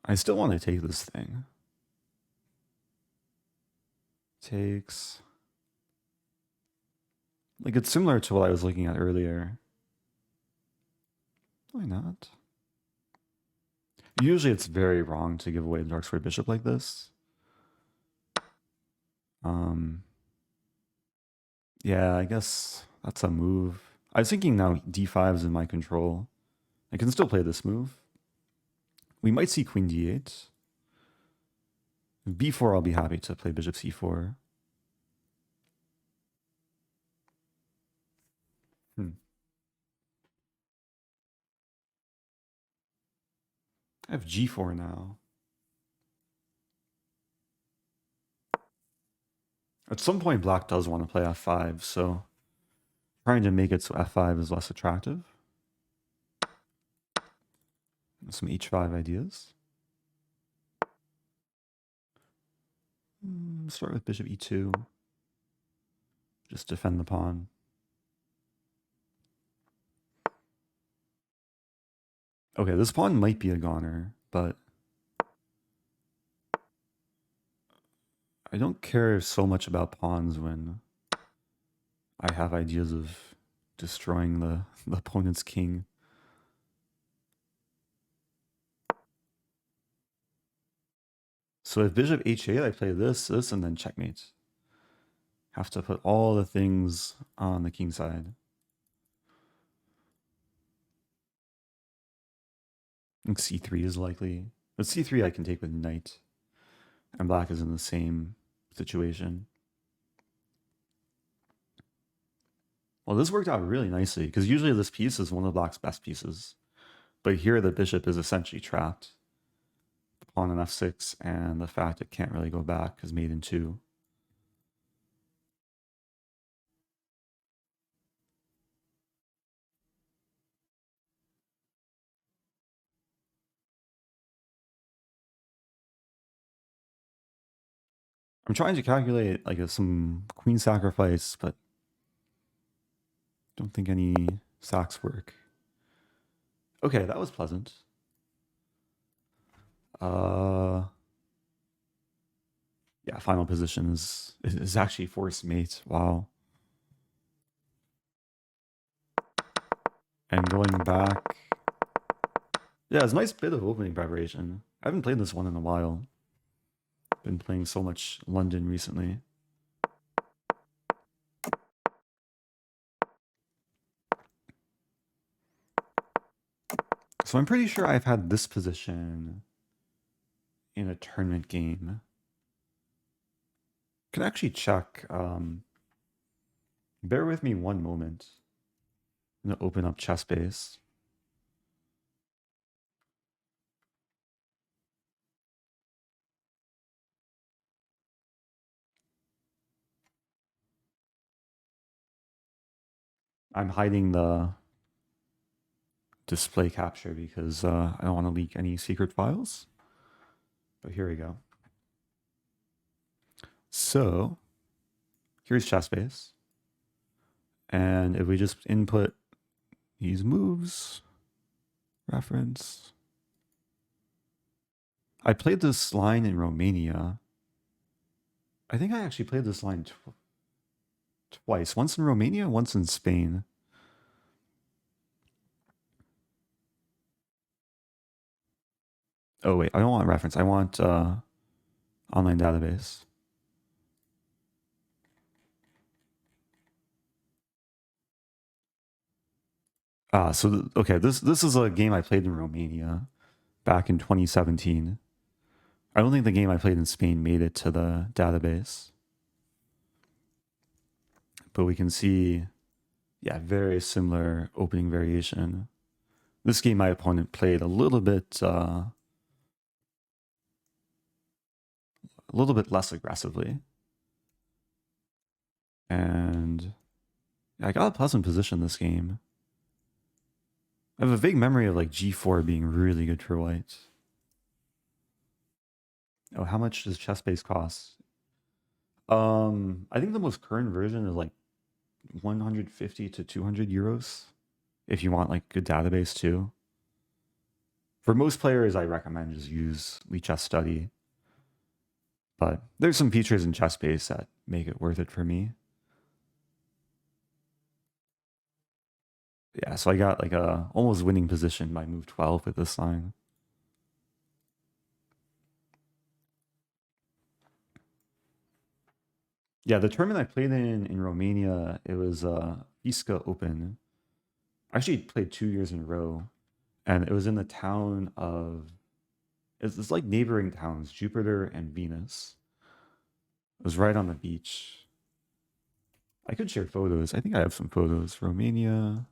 I still want to take this thing. Takes. Like, it's similar to what I was looking at earlier. Why not? Usually it's very wrong to give away the dark square bishop like this. Yeah, I guess that's a move. I was thinking now d5 is in my control. I can still play this move. We might see queen d8. b4, I'll be happy to play bishop c4. I have g4 now. At some point, black does want to play f5, so trying to make it so f5 is less attractive. Some h5 ideas. Start with bishop e2. Just defend the pawn. Okay, this pawn might be a goner, but I don't care so much about pawns when I have ideas of destroying the opponent's king. So if bishop h8, I play this, and then checkmate. Have to put all the things on the king side. I think c3 is likely. But c3 I can take with knight. And black is in the same situation. Well, this worked out really nicely, because usually this piece is one of black's best pieces. But here the bishop is essentially trapped. The pawn on f6, and the fact it can't really go back is mate in 2. I'm trying to calculate like some queen sacrifice, but don't think any sacks work. Okay, that was pleasant. Yeah, final position is actually forced mate. Wow. And going back. Yeah, it's a nice bit of opening preparation. I haven't played this one in a while. Been playing so much London recently. So I'm pretty sure I've had this position in a tournament game. Can actually check. Bear with me one moment. I'm going to open up Chessbase. I'm hiding the display capture because I don't want to leak any secret files. But here we go. So here's Chessbase. And if we just input these moves, reference. I played this line in Romania. I think I actually played this line twice. Once in Romania, once in Spain. Oh wait, I don't want reference. I want online database. Okay, this is a game I played in Romania back in 2017. I don't think the game I played in Spain made it to the database. But we can see, yeah, very similar opening variation. This game my opponent played a little bit less aggressively. And I got a pleasant position this game. I have a vague memory of like G4 being really good for white. Oh, how much does Chessbase cost? I think the most current version is like 150 to 200 euros if you want like good database too. For most players, I recommend just use Chess Study. But there's some features in Chessbase that make it worth it for me. Yeah, so I got like a almost winning position by move 12 with this line. Yeah, the tournament I played in Romania, it was Isca Open. I actually played 2 years in a row, and it was in the town of it's like neighboring towns, Jupiter and Venus. It was right on the beach. I could share photos. I think I have some photos. Romania,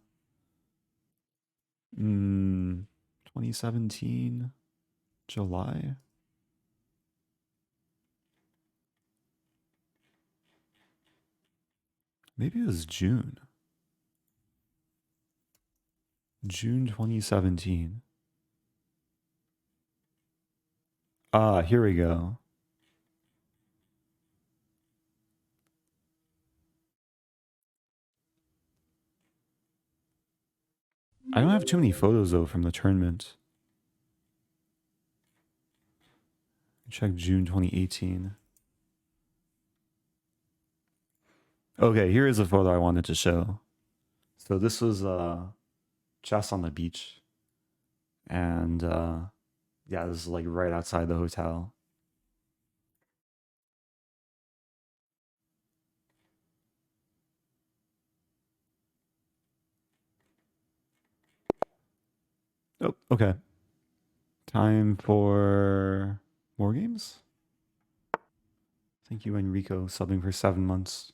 2017, July. Maybe it was June. June 2017. Ah, here we go. I don't have too many photos though from the tournament. Check June 2018. Okay, here is a photo I wanted to show. So this was chess on the beach. And yeah, this is like right outside the hotel. Oh, okay. Time for more games. Thank you, Enrico, subbing for 7 months.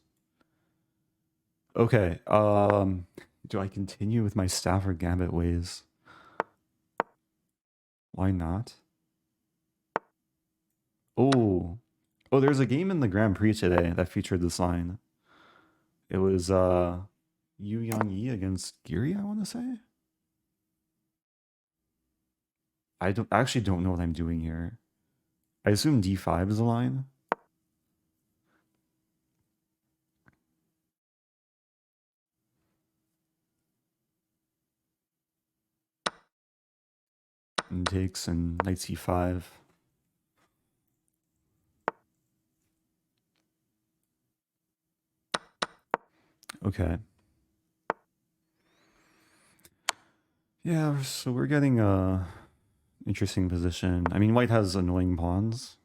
Okay. Do I continue with my Stafford Gambit ways? Why not? Oh. Oh, there's a game in the Grand Prix today that featured this line. It was Yu Yang Yi against Giri, I want to say. I actually don't know what I'm doing here. I assume D5 is a line. And takes and knight C5. Okay. Yeah, so we're getting a interesting position. I mean, white has annoying pawns.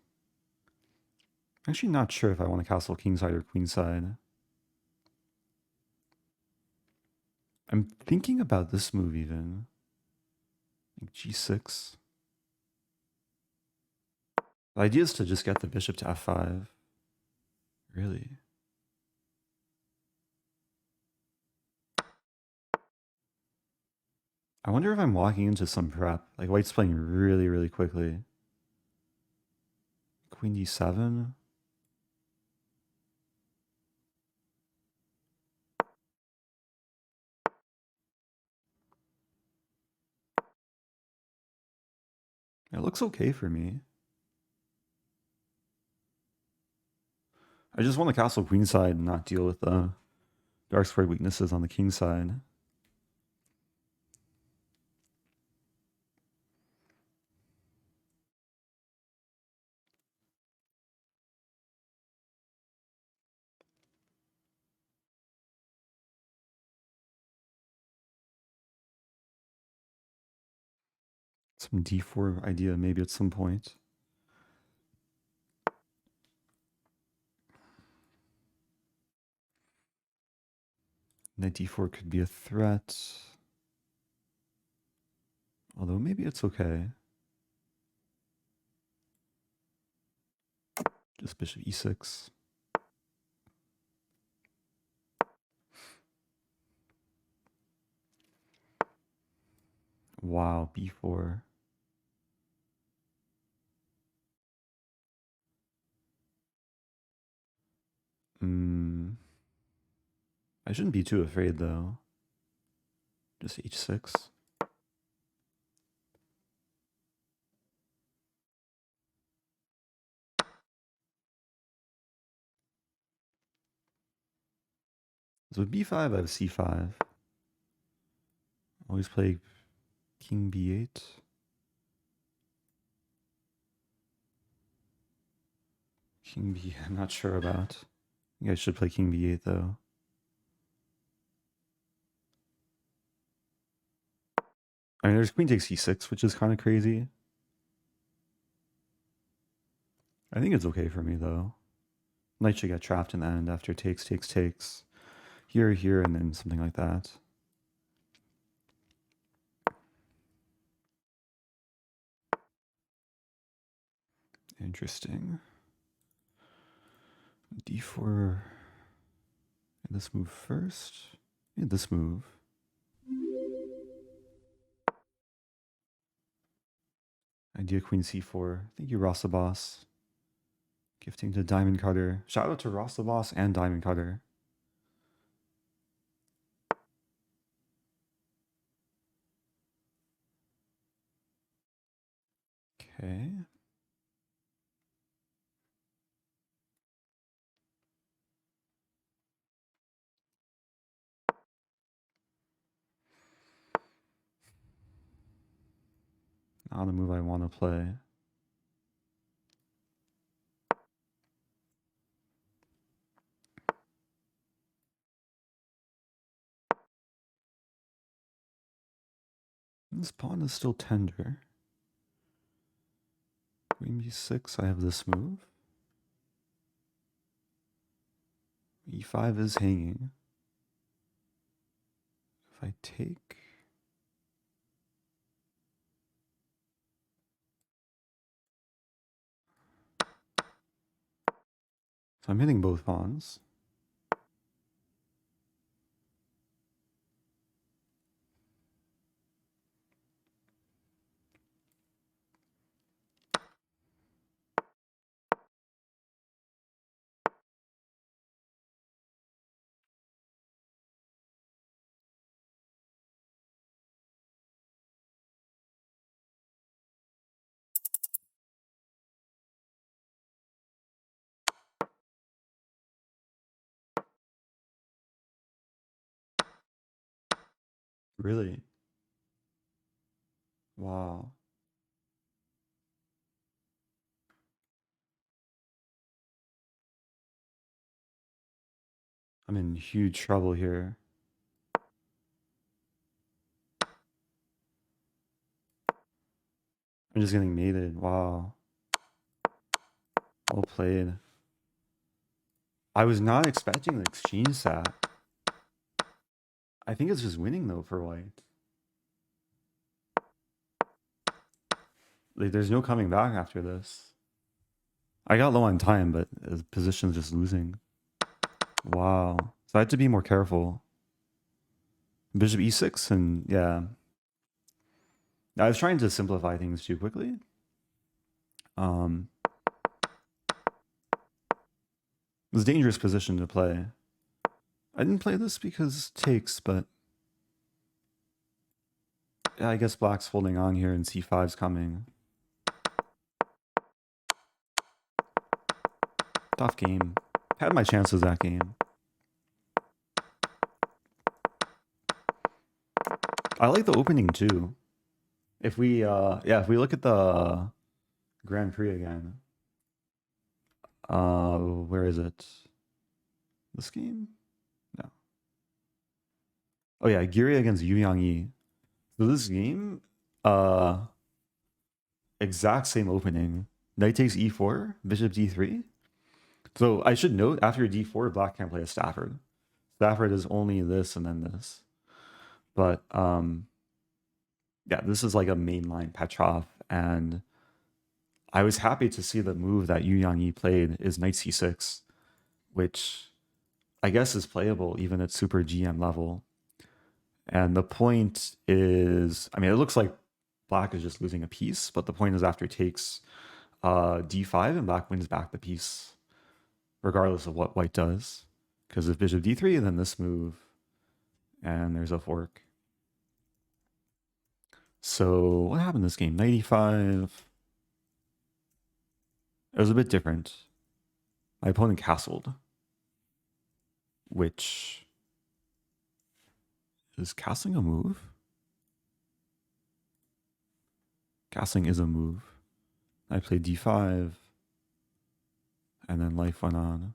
Actually not sure if I want to castle kingside or queenside. I'm thinking about this move even. Like G6. The idea is to just get the bishop to F5. Really? I wonder if I'm walking into some prep. Like white's playing really, really quickly. Queen d7. It looks okay for me. I just want to castle queenside and not deal with the dark square weaknesses on the king side. Some d4 idea maybe at some point. Knight d4 could be a threat. Although maybe it's okay. Just bishop e6. Wow, b4. I shouldn't be too afraid though. Just h6. So with b5, I have c5. Always play king b8. King b, I'm not sure about. I think I should play king b8 though. I mean, there's queen takes e6, which is kind of crazy. I think it's okay for me though. Knight should get trapped in the end after takes, takes, takes. Here, here, and then something like that. Interesting. d4. This move first. Yeah, this move. Idea queen c4. Thank you, Rasa Boss. Gifting to Diamond Cutter. Shout out to Rasa Boss and Diamond Cutter. Okay. Not the move I want to play. This pawn is still tender. Queen b6, I have this move. e5 is hanging. If I take... So I'm hitting both pawns. Really? Wow. I'm in huge trouble here. I'm just getting mated. Wow. Well played. I was not expecting the exchange sat. I think it's just winning though for white. Like, there's no coming back after this. I got low on time, but the position's just losing. Wow. So I had to be more careful. Bishop e6 and yeah. I was trying to simplify things too quickly. It was a dangerous position to play. I didn't play this because takes, but yeah, I guess black's holding on here and c5's coming. Tough game. Had my chances that game. I like the opening too. If we if we look at the Grand Prix again. Where is it? This game? No. Oh yeah, Giri against Yu Yang Yi. So this game, exact same opening. Knight takes e4, bishop d3. So I should note, after d4, black can't play a Stafford. Stafford is only this and then this. But yeah, this is like a mainline Petrov, and I was happy to see the move that Yu Yang Yi played is knight c6, which I guess is playable even at super GM level. And the point is, I mean, it looks like black is just losing a piece, but the point is after takes d5 and black wins back the piece, regardless of what white does. Because if bishop d3, then this move, and there's a fork. So what happened in this game? Knight e5. It was a bit different. My opponent castled, which is castling a move? Castling is a move. I played d5, and then life went on.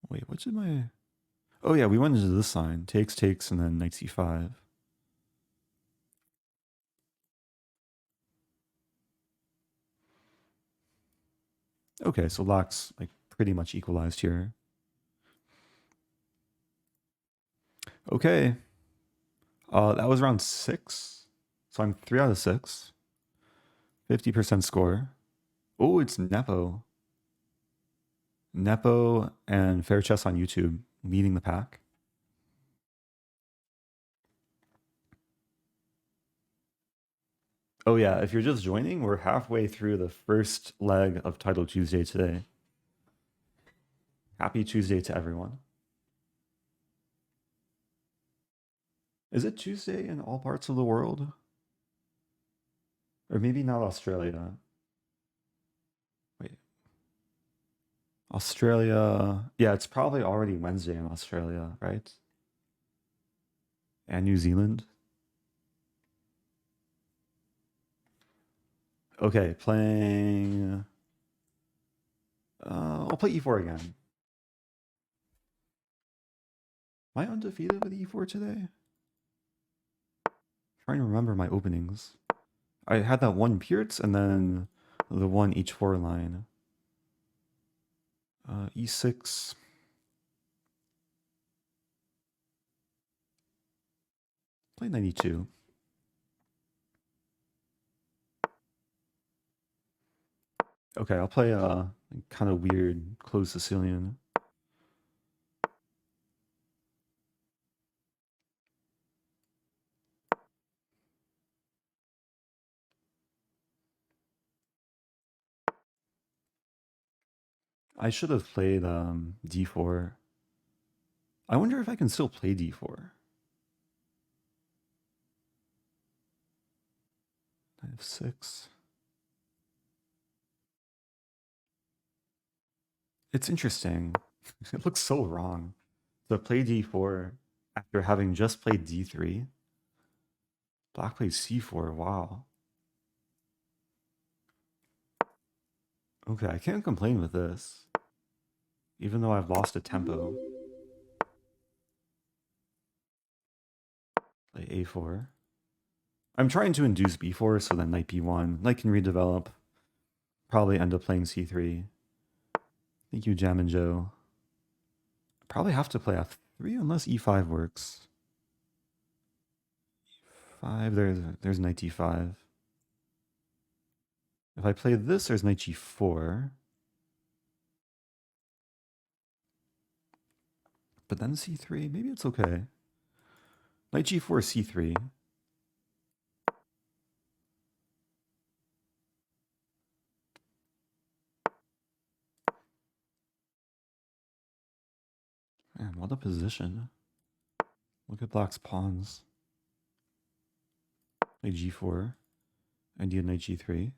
Wait, what did my... Oh yeah, we went into this sign. Takes, takes, and then knight c5. Okay, so black's like pretty much equalized here. Okay. That was round 6. So I'm 3 out of 6. 50% score. Oh, it's Nepo. Nepo and Fair Chess on YouTube leading the pack. Oh yeah, if you're just joining, we're halfway through the first leg of Title Tuesday today. Happy Tuesday to everyone. Is it Tuesday in all parts of the world? Or maybe not Australia. Wait. Australia. Yeah, it's probably already Wednesday in Australia, right? And New Zealand. Okay, playing... I'll play e4 again. Am I undefeated with e4 today? Trying to remember my openings. I had that one Pierce and then the one h4 line. E6. Play 92. Okay, I'll play a kind of weird closed Sicilian. I should have played d4. I wonder if I can still play d4. I have 6. It's interesting. It looks so wrong. To play d4 after having just played d3. Black plays c4. Wow. Okay, I can't complain with this. Even though I've lost a tempo. Play a4. I'm trying to induce b4 so that knight b1. Knight can redevelop. Probably end up playing c3. Thank you, Jam and Joe. Probably have to play f3 unless e5 works. E5, there's knight d5. If I play this, there's knight g4. But then c3, maybe it's okay. Knight g4, c3. Man, what a position. Look at black's pawns. Knight g4. Idea knight g3.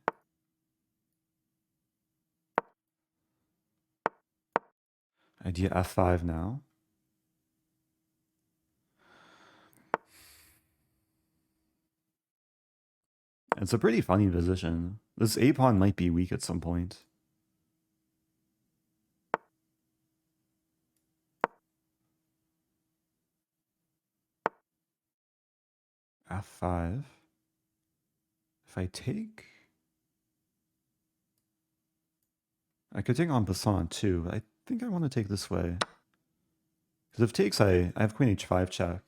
Idea f5 now. It's a pretty funny position. This a pawn might be weak at some point. f5. If I take, I could take en passant too, but I think I want to take this way. Because if takes, I have queen h5 check.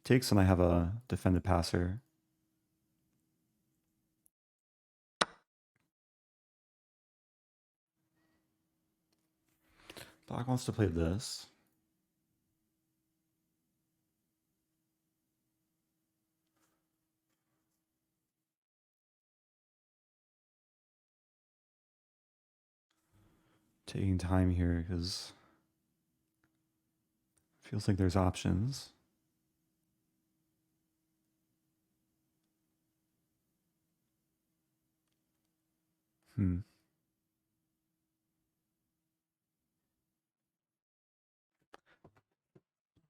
Takes and I have a defended passer. Black wants to play this. Taking time here because it feels like there's options.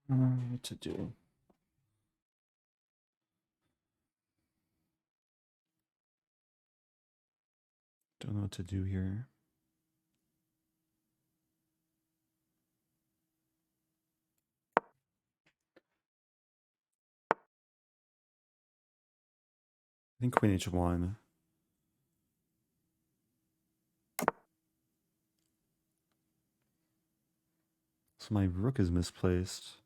What to do? Don't know what to do here. I think queen h1. So my rook is misplaced.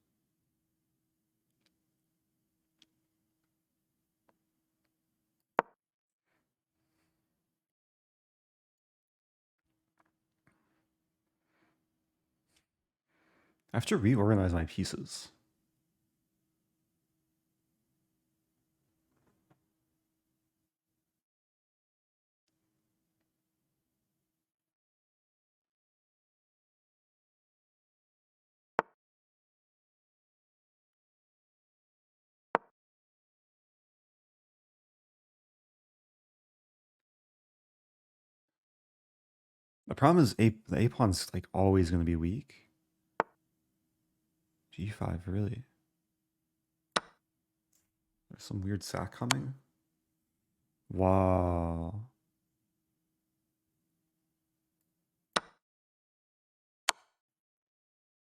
I have to reorganize my pieces. The problem is the a pawn's like always going to be weak. g5, really? There's some weird sack coming. Wow.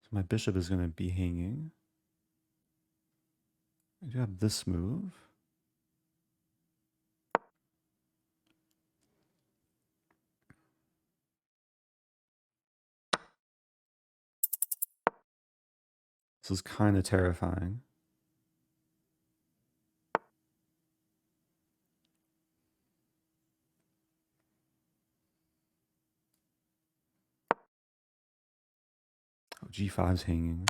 So my bishop is going to be hanging. I do have this move. This is kind of terrifying. Oh, g5's hanging.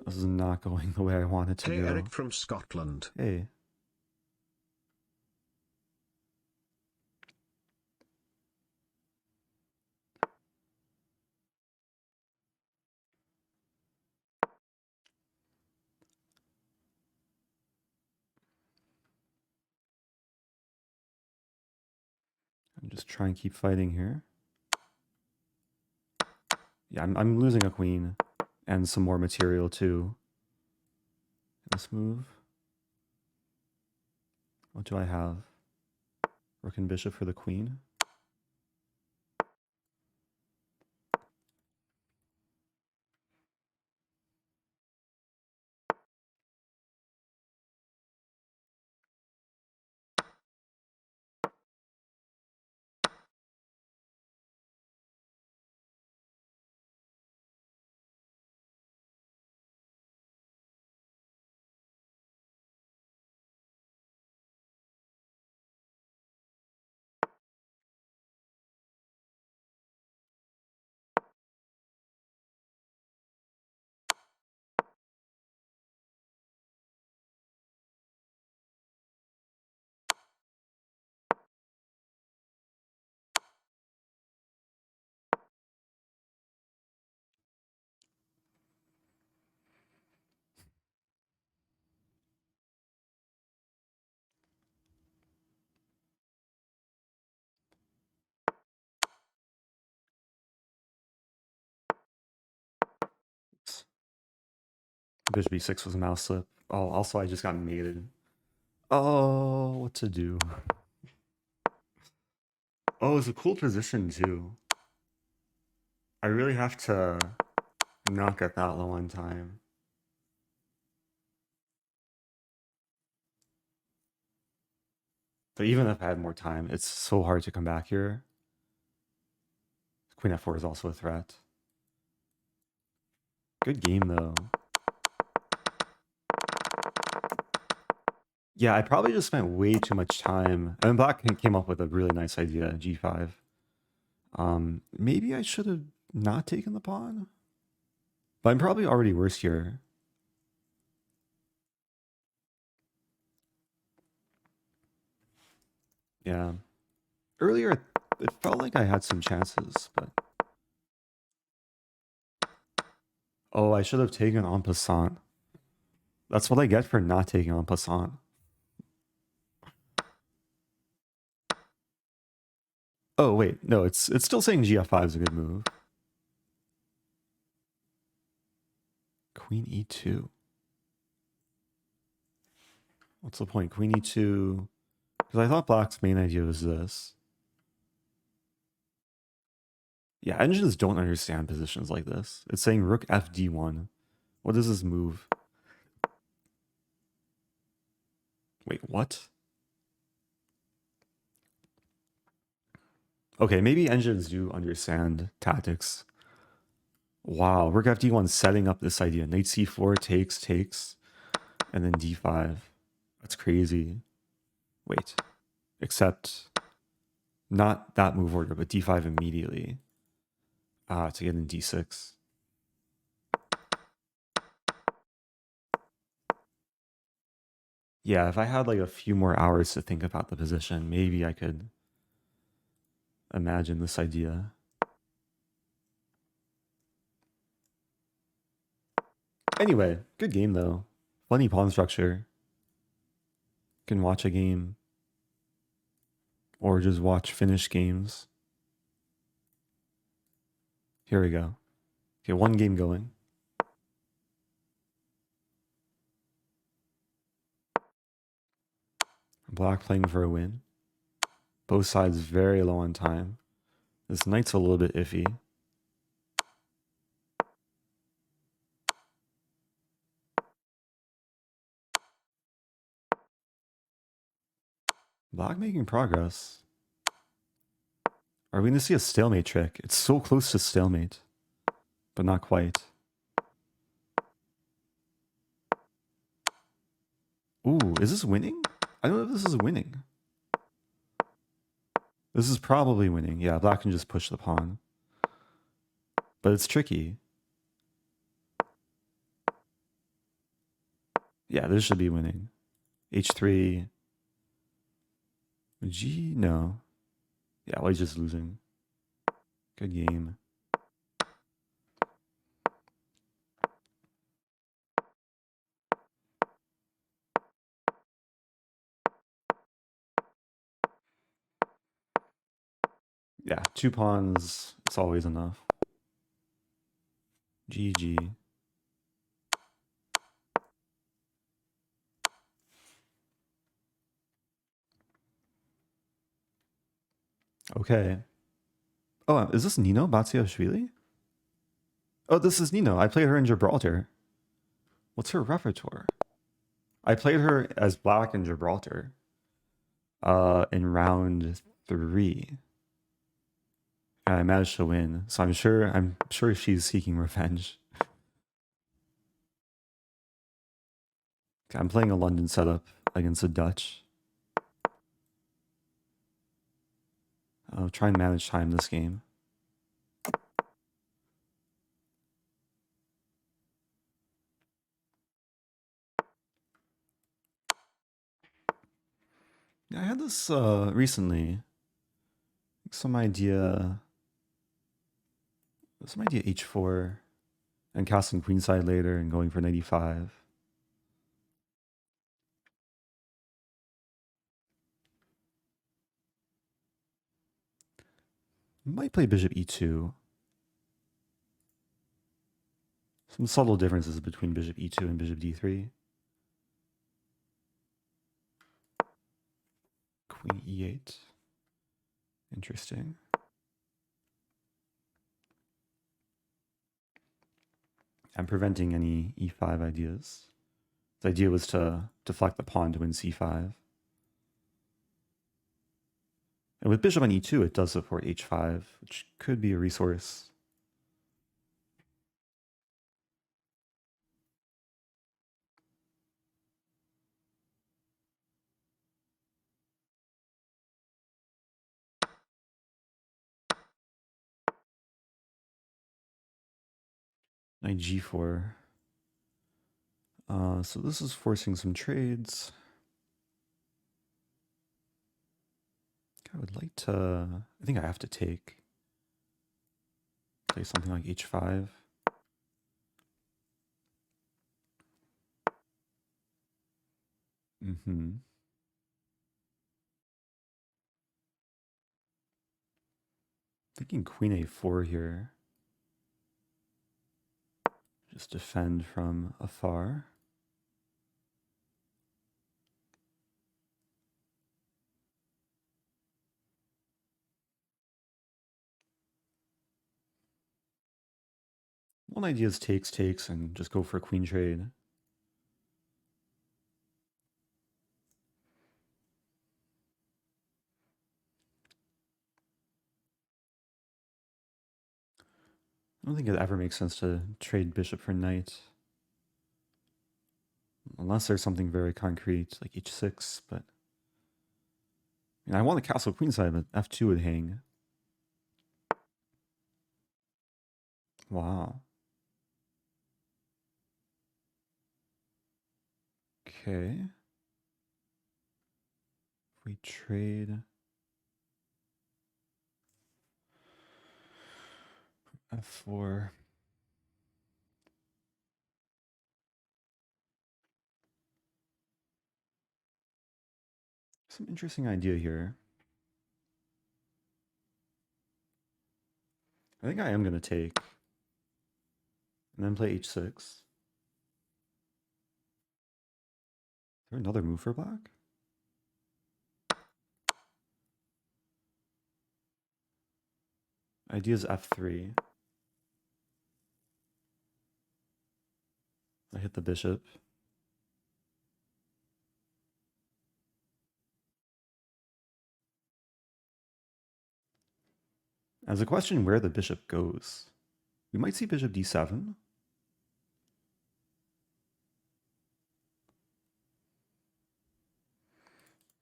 This is not going the way I want it to Hey go. Eric from Scotland. Hey. I'm just trying to keep fighting here. Yeah, I'm losing a queen and some more material too. This move. What do I have? Rook and bishop for the queen. Bishop b6 was a mouse slip. Oh, also I just got mated. Oh, what to do? Oh, it's a cool position too. I really have to not get that low on time. But even if I had more time, it's so hard to come back here. Queen f4 is also a threat. Good game though. Yeah, I probably just spent way too much time. And Black came up with a really nice idea, g5. Maybe I should have not taken the pawn. But I'm probably already worse here. Yeah. Earlier, it felt like I had some chances, but... Oh, I should have taken en passant. That's what I get for not taking en passant. Oh, wait. No, it's still saying gf5 is a good move. Queen e2. What's the point? Queen e2... Because I thought Black's main idea was this. Yeah, engines don't understand positions like this. It's saying rook fd1. What is this move? Wait, what? Okay, maybe engines do understand tactics. Wow, rook fd1 setting up this idea. Knight c4 takes, and then d5. That's crazy. Wait, except not that move order, but d5 immediately. To get in d6. Yeah, if I had like a few more hours to think about the position, maybe I could imagine this idea. Anyway, good game though. Funny pawn structure. Can watch a game. Or just watch finished games. Here we go. Okay, one game going. Black playing for a win. Both sides very low on time. This knight's a little bit iffy. Black making progress. Are we going to see a stalemate trick? It's so close to stalemate, but not quite. Ooh, is this winning? I don't know if this is winning. This is probably winning. Yeah, Black can just push the pawn. But it's tricky. Yeah, this should be winning. H3. G, no. Yeah, well, he's just losing. Good game. Yeah, 2 pawns, it's always enough. GG. Okay. Oh, is this Nino Batsiashvili? Oh, this is Nino. I played her in Gibraltar. What's her repertoire? I played her as Black in Gibraltar. In round 3. And I managed to win. So I'm sure she's seeking revenge. I'm playing a London setup against a Dutch. I'll try and manage time this game. Yeah, I had this recently. Some idea h4 and casting queenside later and going for 95. Might play bishop e2. Some subtle differences between bishop e2 and bishop d3. Queen e8. Interesting. I'm preventing any e5 ideas. The idea was to deflect the pawn to win c5. And with bishop on e2, it does support h5, which could be a resource. Knight g4. So this is forcing some trades. I would like to... I think I have to take. Play something like h5. Thinking queen a4 here. Just defend from afar. One idea is takes, and just go for a queen trade. I don't think it ever makes sense to trade bishop for knight. Unless there's something very concrete, like h6, but... I want the castle queenside, but f2 would hang. Wow. Okay. If we trade... f4... Some interesting idea here. I think I am going to take. And then play h6. Is there another move for black? Idea is f3. I hit the bishop. As a question where the bishop goes. We might see bishop d7.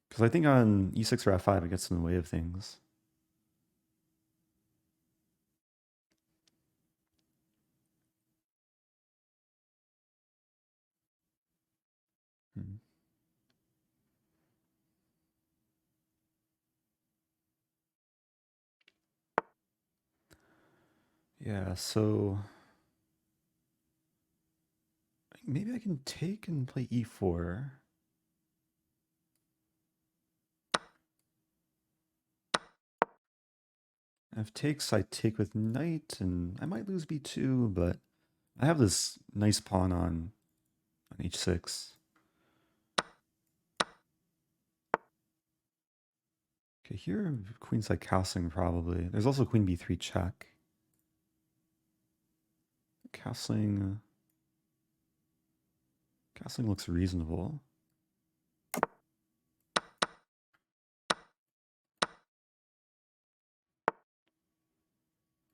Because I think on e6 or f5 it gets in the way of things. Yeah, so maybe I can take and play e4. If takes, I take with knight, and I might lose b2, but I have this nice pawn on h6. Okay, here queenside castling probably. There's also queen b3 check. Castling looks reasonable.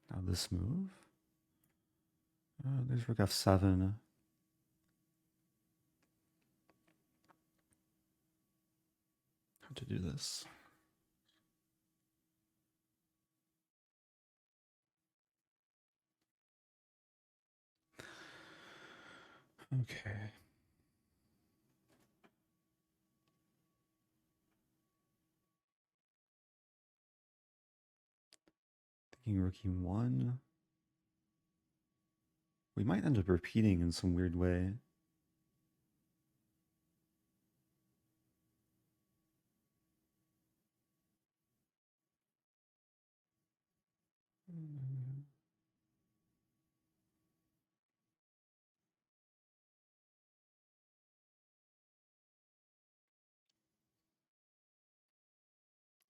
Now this move. There's rook f7. How to do this? Okay. Thinking rook e1. We might end up repeating in some weird way.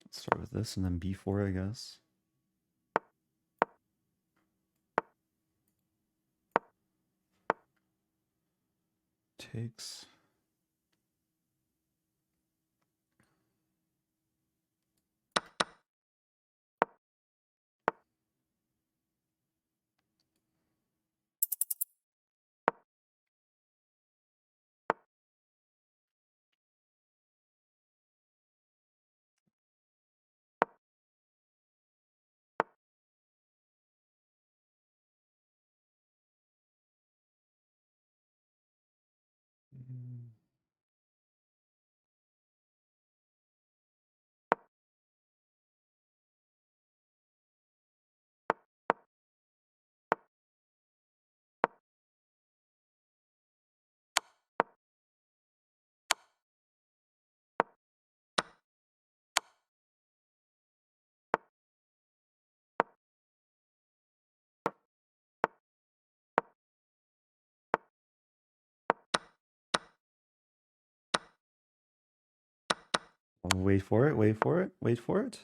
Let's start with this and then b4, I guess. Takes. Wait for it, wait for it, wait for it.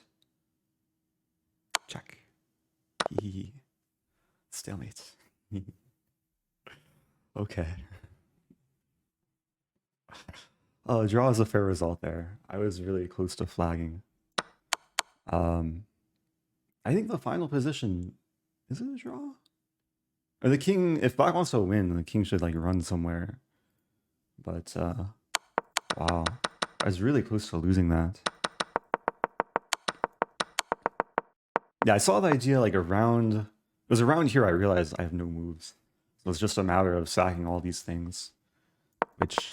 Check. Stalemate. Okay. Draw is a fair result there. I was really close to flagging. I think the final position, is it a draw? Or the king, if black wants to win, the king should like run somewhere. But, wow. I was really close to losing that. Yeah, I saw the idea like around, it was around here I realized I have no moves. So it's just a matter of sacking all these things, which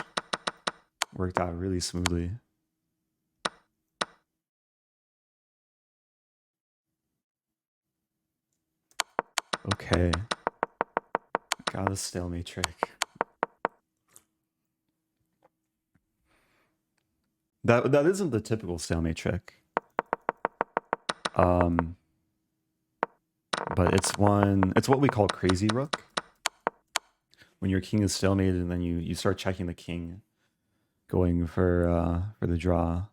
worked out really smoothly. Okay. Got a stalemate trick. That isn't the typical stalemate trick. But it's what we call crazy rook. When your king is stalemated and then you start checking the king, going for the draw.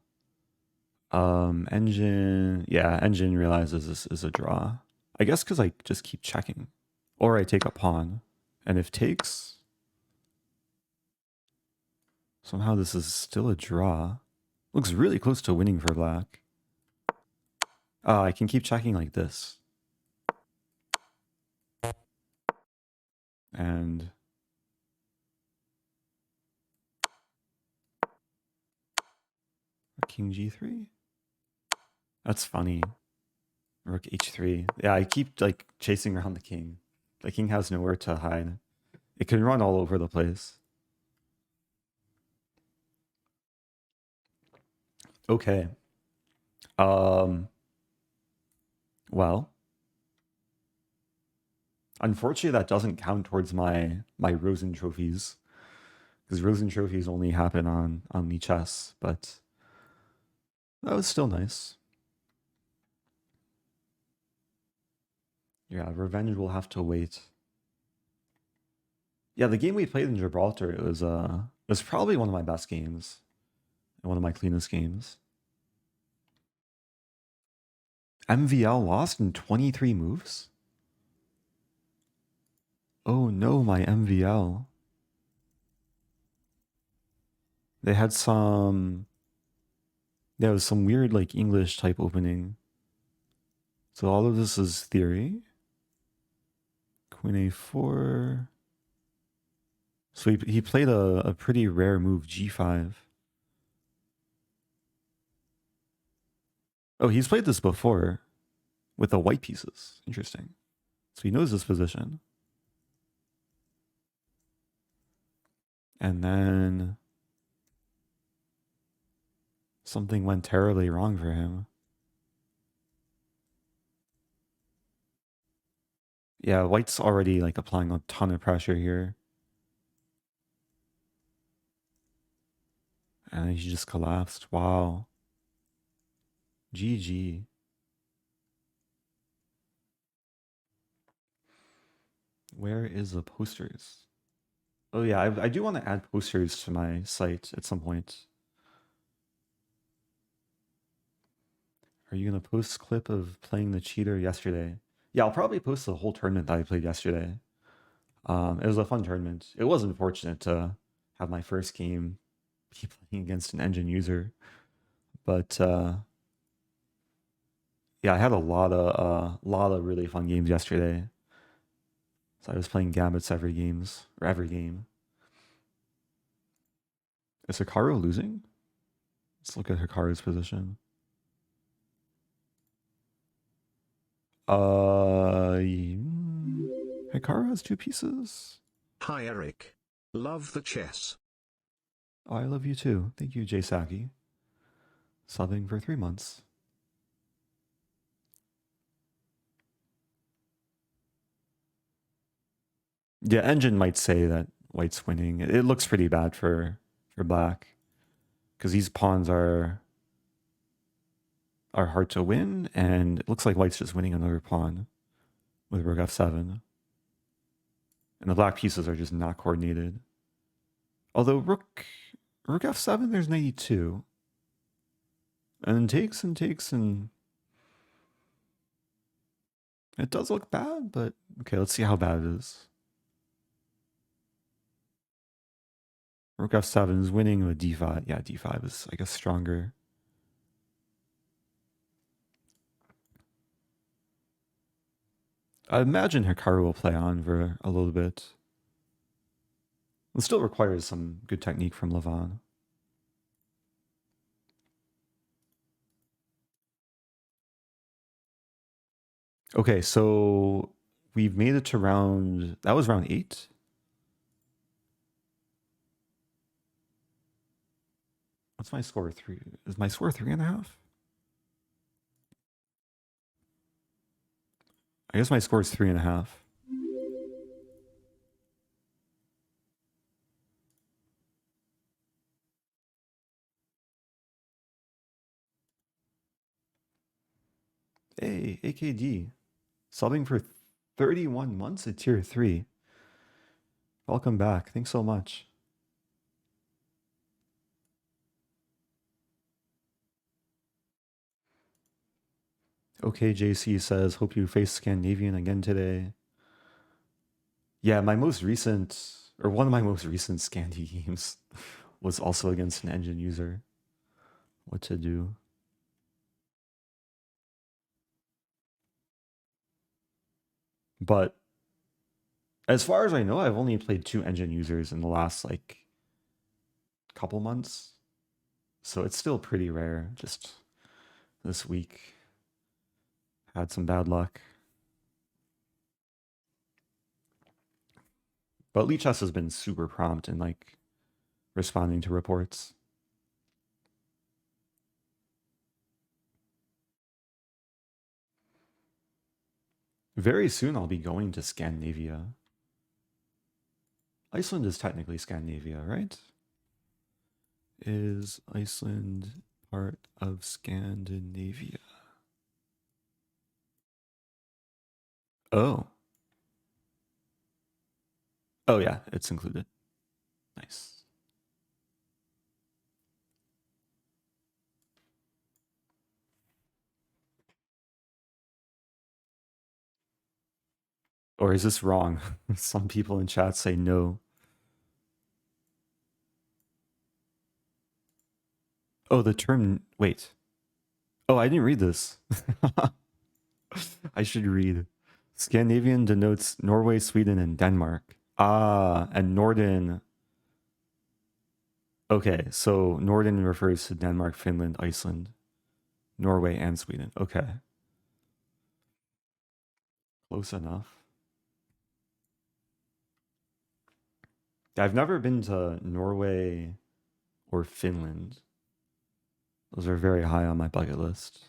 Engine realizes this is a draw. I guess because I just keep checking. Or I take a pawn. And if takes, somehow this is still a draw. Looks really close to winning for black. I can keep checking like this. And king g3. That's funny. Rook h3. Yeah, I keep like chasing around the king. The king has nowhere to hide. It can run all over the place. Okay. Well, unfortunately that doesn't count towards my Rosen trophies, because Rosen trophies only happen on the chess, but that was still nice. Yeah, revenge will have to wait. Yeah, the game we played in Gibraltar, it was probably one of my best games and one of my cleanest games. MVL lost in 23 moves? Oh no, my MVL. They had there was some weird like English type opening. So all of this is theory. Queen a4. So he played a pretty rare move, g5. Oh, he's played this before with the white pieces. Interesting. So he knows this position. And then something went terribly wrong for him. Yeah, white's already like applying a ton of pressure here. And he just collapsed. Wow. GG. Where is the posters? Oh yeah, I do want to add posters to my site at some point. Are you gonna post clip of playing the cheater yesterday? Yeah, I'll probably post the whole tournament that I played yesterday. It was a fun tournament. It was unfortunate to have my first game be playing against an engine user, but yeah, I had a lot of really fun games yesterday. So I was playing gambits every game. Is Hikaru losing? Let's look at Hikaru's position. Hikaru has 2 pieces. Hi Eric. Love the chess. Oh, I love you too. Thank you, Jay Saki. Subbing for 3 months. Yeah, Engine might say that White's winning. It looks pretty bad for Black because these pawns are hard to win, and it looks like White's just winning another pawn with Rook F7, and the Black pieces are just not coordinated. Although Rook F7, there's 92, and then takes and takes, and it does look bad. But okay, let's see how bad it is. Rook F7 is winning with D5. Yeah, D5 is, I guess, stronger. I imagine Hikaru will play on for a little bit. It still requires some good technique from Levon. Okay, so we've made it to that was round 8. What's my score? 3? Is my score 3.5? I guess my score is 3.5. Hey, AKD. Subbing for 31 months at tier 3. Welcome back. Thanks so much. Okay, JC says, hope you face Scandinavian again today. Yeah, one of my most recent Scandi games was also against an engine user. What to do? But as far as I know, I've only played 2 engine users in the last couple months. So it's still pretty rare. Just this week had some bad luck. But Lichess has been super prompt in responding to reports. Very soon I'll be going to Scandinavia. Iceland is technically Scandinavia, right? Is Iceland part of Scandinavia? Oh. Oh yeah, it's included. Nice. Or is this wrong? Some people in chat say no. Oh, the term. Wait. Oh, I didn't read this. I should read. Scandinavian denotes Norway, Sweden, and Denmark. Ah, and Norden. Okay, so Norden refers to Denmark, Finland, Iceland, Norway, and Sweden. Okay. Close enough. I've never been to Norway or Finland. Those are very high on my bucket list.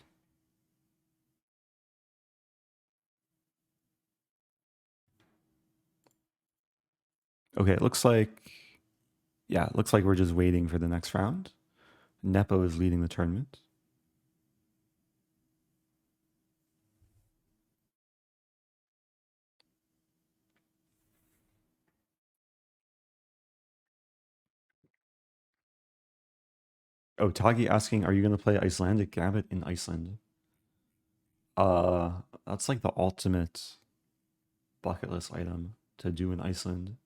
Okay, it looks like we're just waiting for the next round. Nepo is leading the tournament. Oh, Tagi asking, are you going to play Icelandic Gambit in Iceland? That's like the ultimate bucket list item to do in Iceland.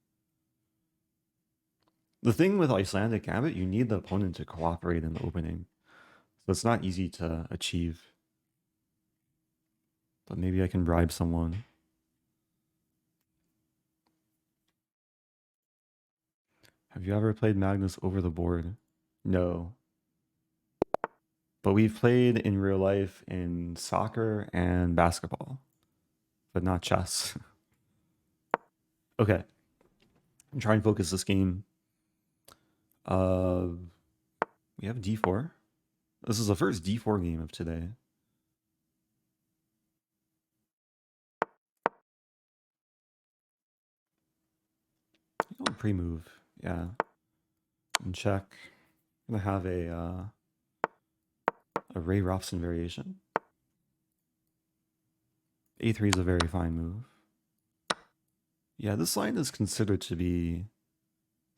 The thing with Icelandic Gambit, you need the opponent to cooperate in the opening. So it's not easy to achieve. But maybe I can bribe someone. Have you ever played Magnus over the board? No. But we've played in real life in soccer and basketball, but not chess. Okay. I'm trying to focus this game. We have d4. This is the first d4 game of today. Pre-move, yeah. And check. I'm gonna have a Ray Robson variation. A3 is a very fine move. Yeah, this line is considered to be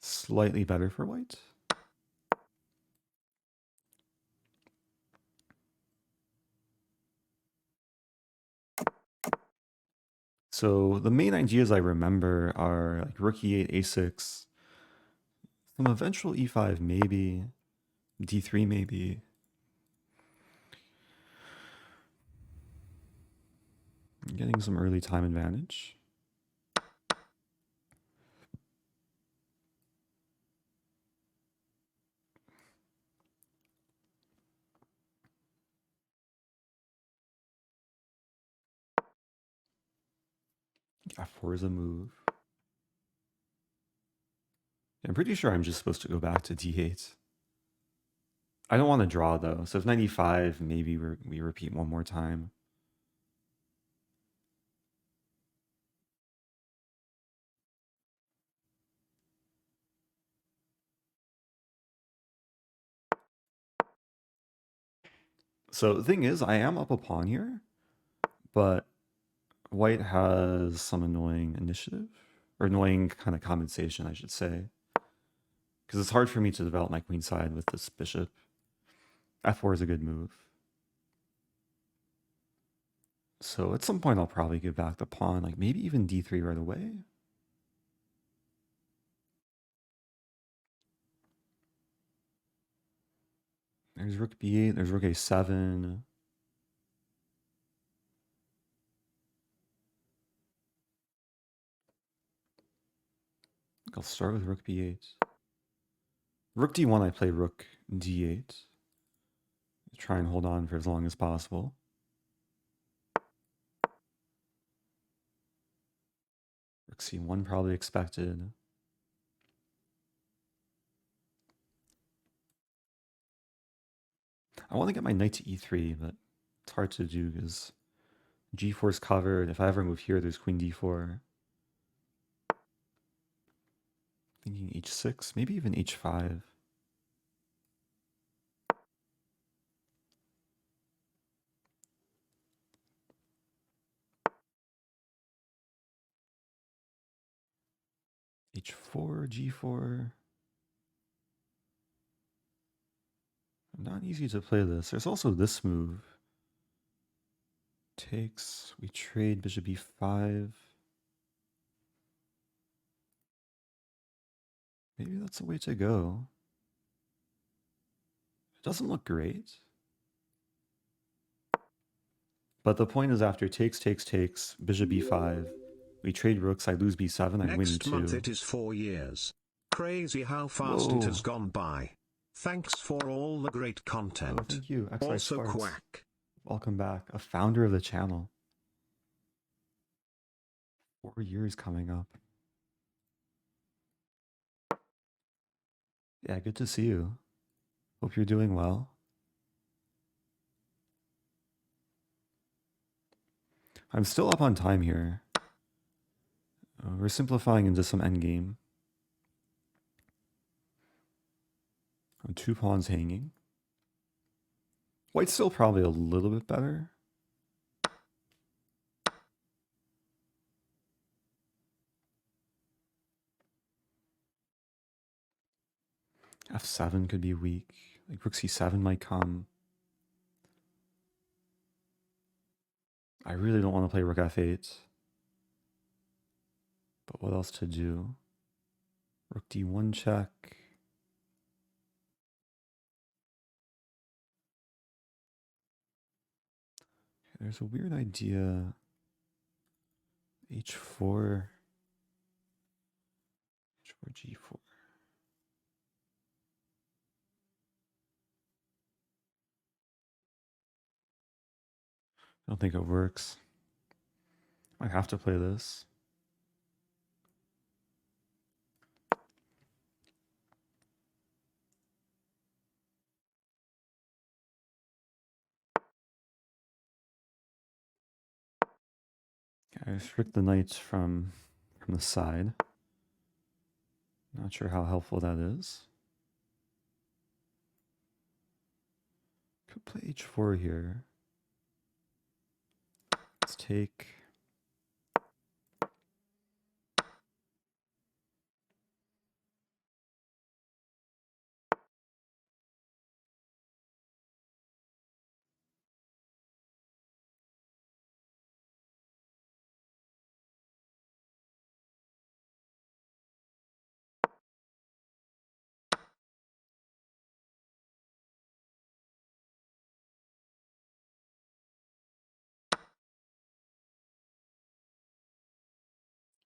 slightly better for white. So the main ideas I remember are like rook e8, a6, some eventual e5 maybe, d3 maybe. I'm getting some early time advantage. F4 is a move. I'm pretty sure I'm just supposed to go back to d8. I don't want to draw though, so if 95, maybe we repeat one more time. So the thing is, I am up a pawn here, but white has some annoying initiative, or annoying kind of compensation, I should say. Because it's hard for me to develop my queen side with this bishop. F4 is a good move. So at some point I'll probably give back the pawn, like maybe even d3 right away. There's rook b8, there's rook a7. I'll start with rook b8. Rook d1, I play rook d8. Try and hold on for as long as possible. Rook c1 probably expected. I want to get my knight to e3, but it's hard to do because g4 is covered. If I ever move here, there's queen d4. Thinking h6, maybe even h5. h4, g4. Not easy to play this. There's also this move. Takes, we trade bishop e5. Maybe that's the way to go. It doesn't look great. But the point is after takes, bishop b5, we trade rooks, I lose b7, I win Next month e2. it is 4 years. Crazy how fast it has gone by. Thanks for all the great content. Oh, thank you. XI Also Sparks. Quack. Welcome back. A founder of the channel. 4 years coming up. Yeah, good to see you. Hope you're doing well. I'm still up on time here. We're simplifying into some endgame. 2 pawns hanging. White's still probably a little bit better. F7 could be weak. Like rook c7 might come. I really don't want to play rook f8. But what else to do? Rook d1 check. There's a weird idea. h4. h4, g4. I don't think it works. I have to play this. I restrict the knight from the side. Not sure how helpful that is. Could play h4 here. Let's take.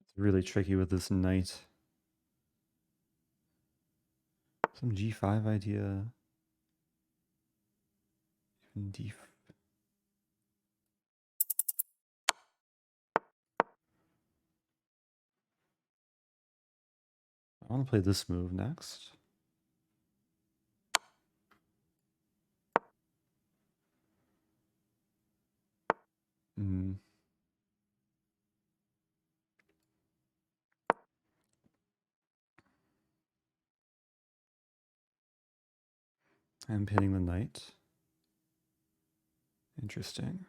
It's really tricky with this knight. Some g5 idea. Even d. I want to play this move next. Mm. I'm pinning the knight. Interesting.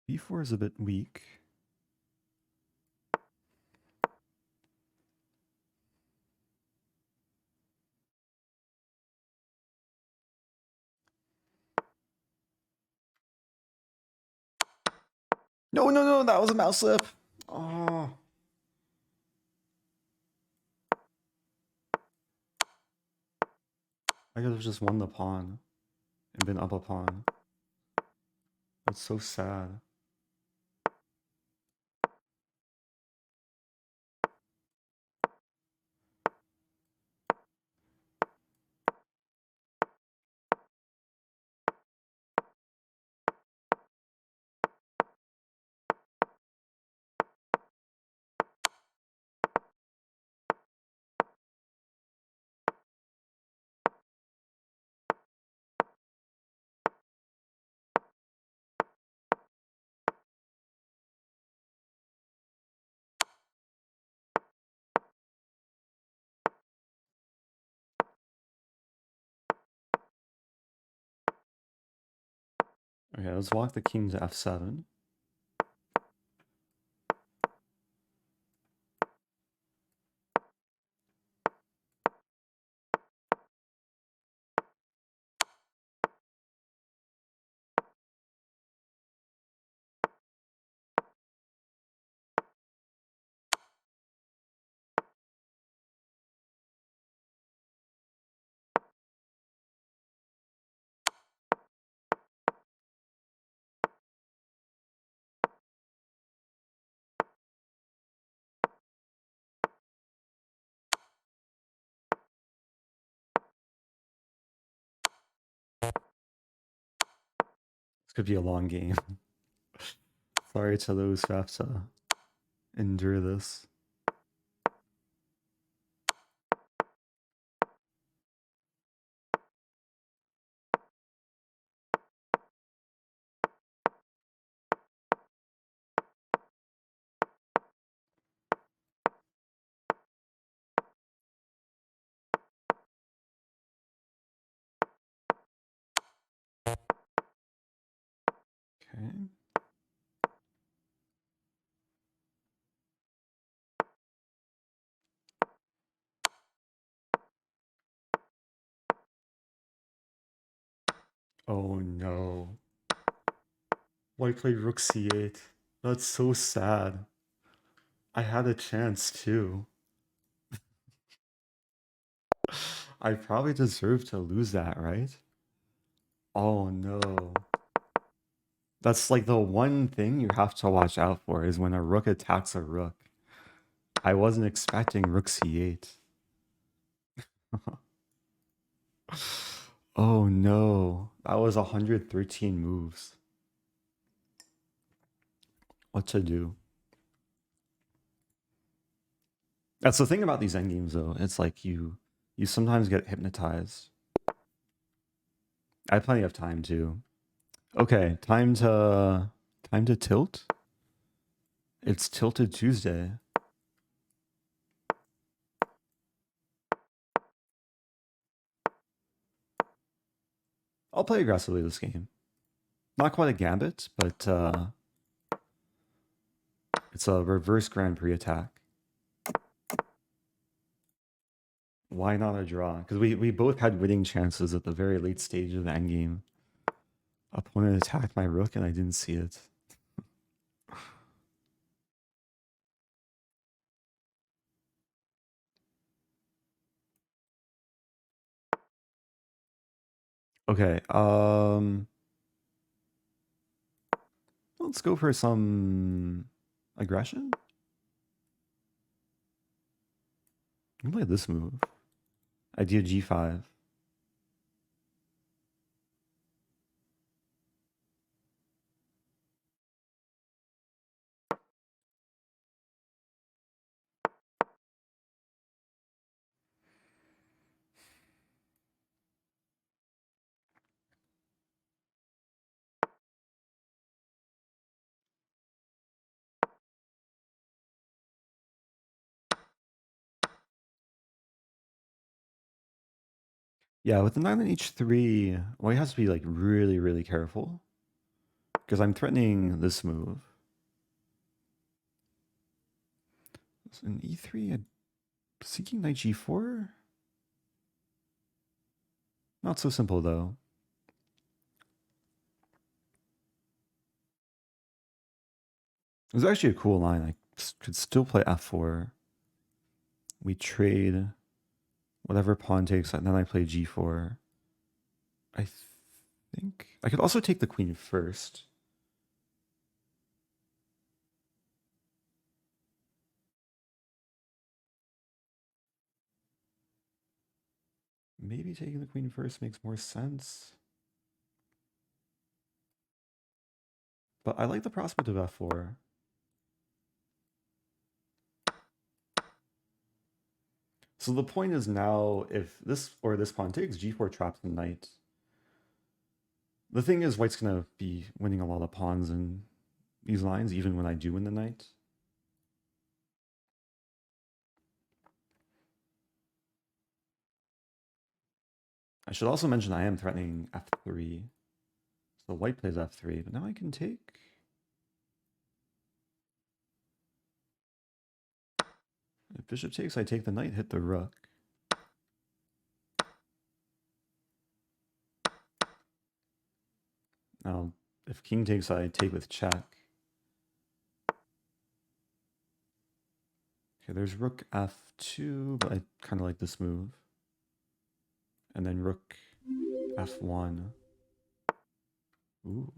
b4 is a bit weak. No, that was a mouse slip. Oh. I could have just won the pawn and been up a pawn. That's so sad. Okay, let's walk the king to f7. This could be a long game. Sorry to those who have to endure this. Okay. Oh no. White played rook c8. That's so sad. I had a chance too. I probably deserve to lose that, right? Oh no. That's like the one thing you have to watch out for is when a rook attacks a rook. I wasn't expecting rook c8. Oh no. That was 113 moves. What to do? That's the thing about these endgames though. It's like you sometimes get hypnotized. I have plenty of time too. Okay, time to tilt. It's Tilted Tuesday. I'll play aggressively this game. Not quite a gambit, but it's a reverse Grand Prix attack. Why not a draw? Because we both had winning chances at the very late stage of the endgame. Opponent attacked my rook and I didn't see it. Okay, let's go for some aggression. You can play this move. Idea g5. Yeah, with the knight on h3, well, he has to be like really, really careful. Because I'm threatening this move. So in e3, I'm seeking knight g4? Not so simple though. It was actually a cool line. I could still play f4. We trade whatever pawn takes, and then I play g4. I think I could also take the queen first. Maybe taking the queen first makes more sense. But I like the prospect of f4. So the point is now, if this or this pawn takes, g4 traps the knight. The thing is, white's going to be winning a lot of pawns in these lines, even when I do win the knight. I should also mention I am threatening f3. So white plays f3, but now I can take. If bishop takes, I take the knight, hit the rook. Now, if king takes, I take with check. Okay, there's rook f2, but I kind of like this move. And then rook f1. Ooh.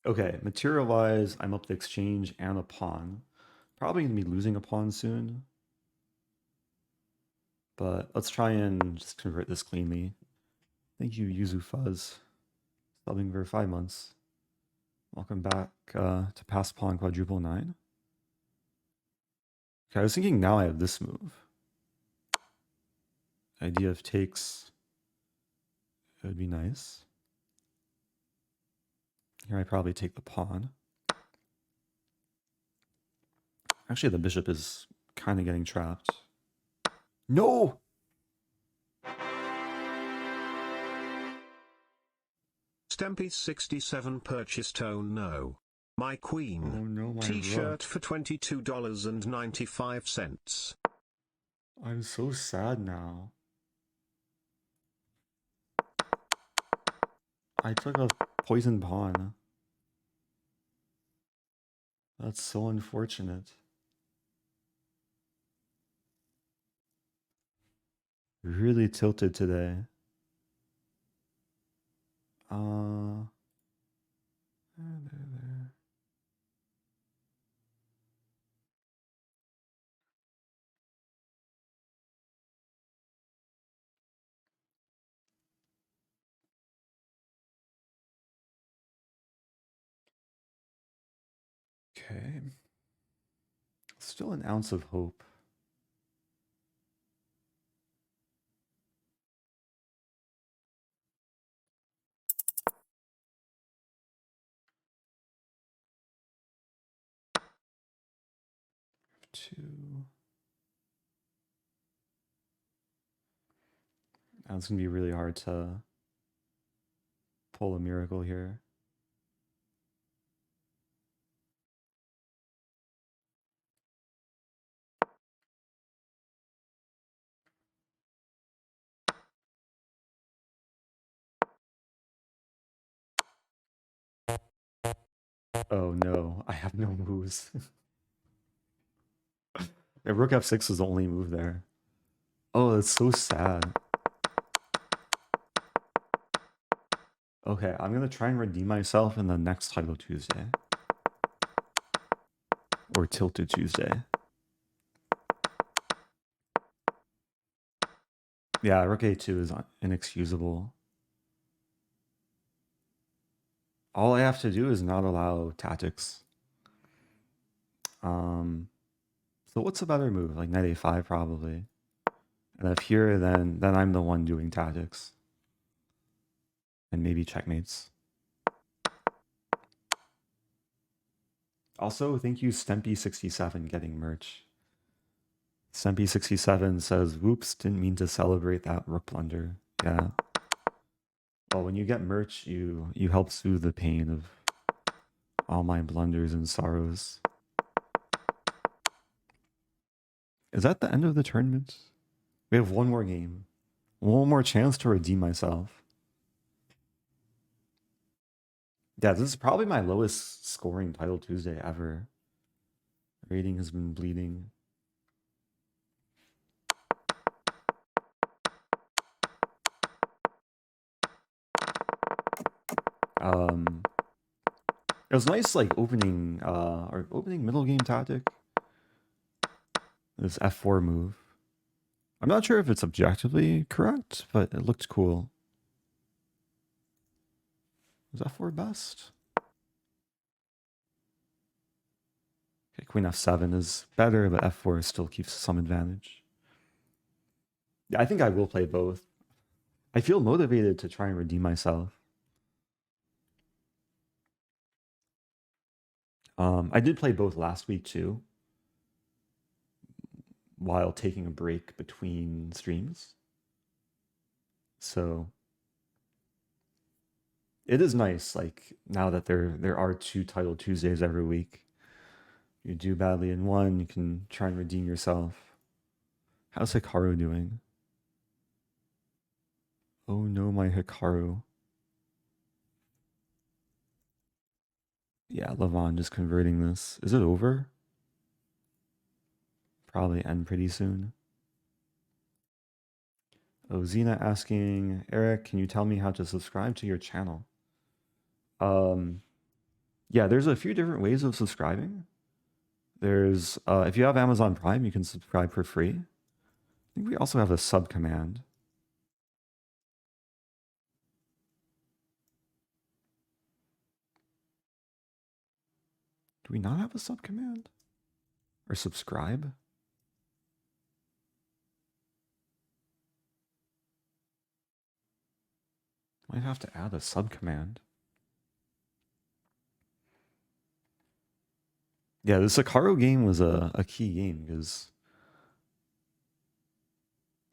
Okay, material-wise, I'm up the exchange and a pawn. Probably going to be losing a pawn soon. But let's try and just convert this cleanly. Thank you, Yuzu Fuzz. Subbing for 5 months. Welcome back to Pass Pawn Quadruple 9. Okay, I was thinking now I have this move. Idea of takes. It would be nice. Here I probably take the pawn. Actually, the bishop is kind of getting trapped. No! Stempy67 purchased. Oh no. My queen. Oh no, my T-shirt rook. for $22.95. I'm so sad now. I took a poison pawn. That's so unfortunate. Really tilted today. There. Okay. Still an ounce of hope. Two. Now it's gonna be really hard to pull a miracle here. Oh no, I have no moves. Yeah, rook f6 is the only move there. Oh, that's so sad. Okay, I'm gonna try and redeem myself in the next Title Tuesday. Or Tilted Tuesday. Yeah, rook a2 is inexcusable. All I have to do is not allow tactics. So what's a better move? Like knight a5 probably. And if here, then I'm the one doing tactics. And maybe checkmates. Also, thank you Stempy67 getting merch. Stempy67 says, whoops, didn't mean to celebrate that rook blunder. Yeah. Well, when you get merch, you help soothe the pain of all my blunders and sorrows. Is that the end of the tournament? We have one more game. One more chance to redeem myself. Yeah, this is probably my lowest scoring Title Tuesday ever. Rating has been bleeding. It was nice, like opening middle game tactic. This f4 move. I'm not sure if it's objectively correct, but it looked cool. Was f4 best? Okay, queen f7 is better, but f4 still keeps some advantage. Yeah, I think I will play both. I feel motivated to try and redeem myself. I did play both last week too, while taking a break between streams. So it is nice, like now that there are 2 Title Tuesdays every week. You do badly in one, you can try and redeem yourself. How's Hikaru doing? Oh no, my Hikaru. Yeah, Levon just converting this. Is it over? Probably end pretty soon. Oh, Xena asking, Eric, can you tell me how to subscribe to your channel? Yeah, there's a few different ways of subscribing. There's, if you have Amazon Prime, you can subscribe for free. I think we also have a sub command. Do we not have a sub command? Or subscribe? Might have to add a sub command. Yeah, the Sakaro game was a key game because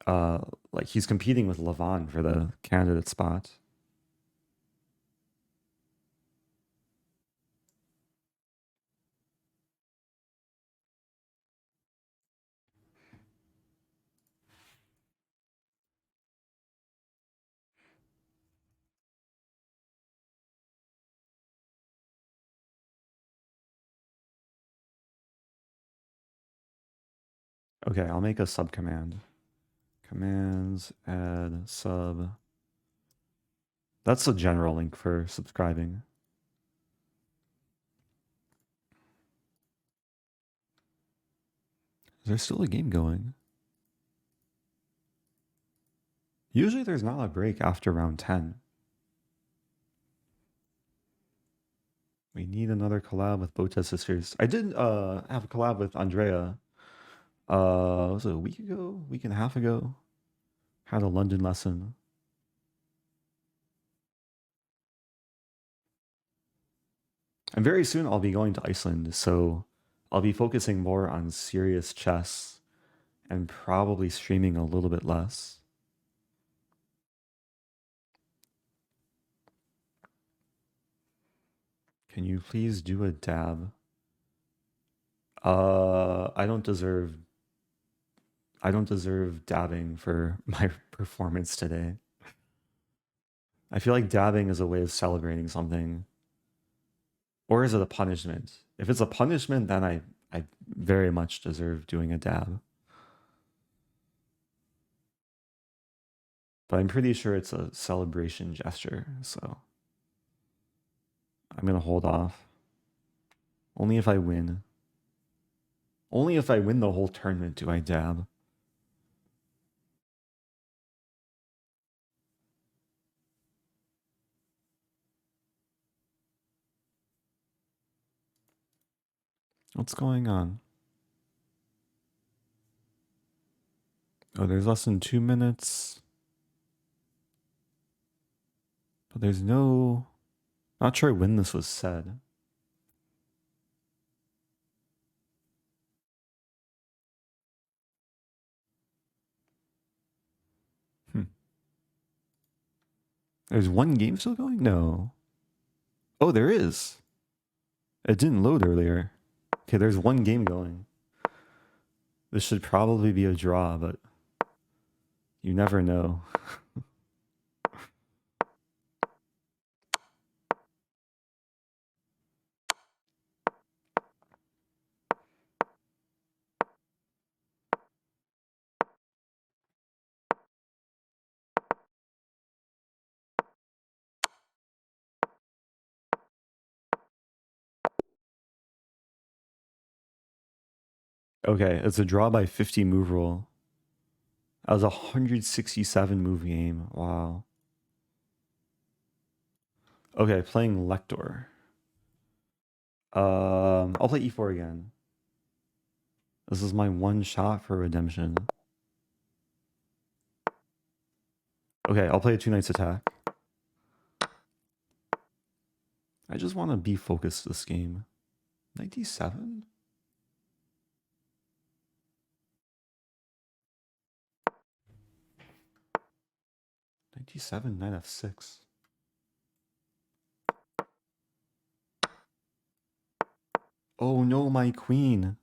uh like he's competing with Levon for the candidate spot. Okay, I'll make a sub command. Commands, add, sub. That's the general link for subscribing. Is there still a game going? Usually there's not a break after round 10. We need another collab with Bota Sisters. I did have a collab with Andrea. Was it a week ago? Week and a half ago? Had a London lesson. And very soon I'll be going to Iceland, so I'll be focusing more on serious chess and probably streaming a little bit less. Can you please do a dab? I don't deserve dabbing for my performance today. I feel like dabbing is a way of celebrating something. Or is it a punishment? If it's a punishment, then I very much deserve doing a dab. But I'm pretty sure it's a celebration gesture, so I'm gonna hold off. Only if I win. Only if I win the whole tournament do I dab. What's going on? Oh, there's less than 2 minutes. But there's no... Not sure when this was said. Hmm. There's one game still going? No. Oh, there is. It didn't load earlier. Okay, there's one game going. This should probably be a draw, but you never know. Okay, it's a draw by 50 move roll. That was a 167 move game. Wow. Okay, playing Lector. I'll play e4 again. This is my one shot for redemption. Okay, I'll play a 2 knights attack. I just want to be focused this game. Knight d7? Knight d7, knight f6. Oh no, my queen.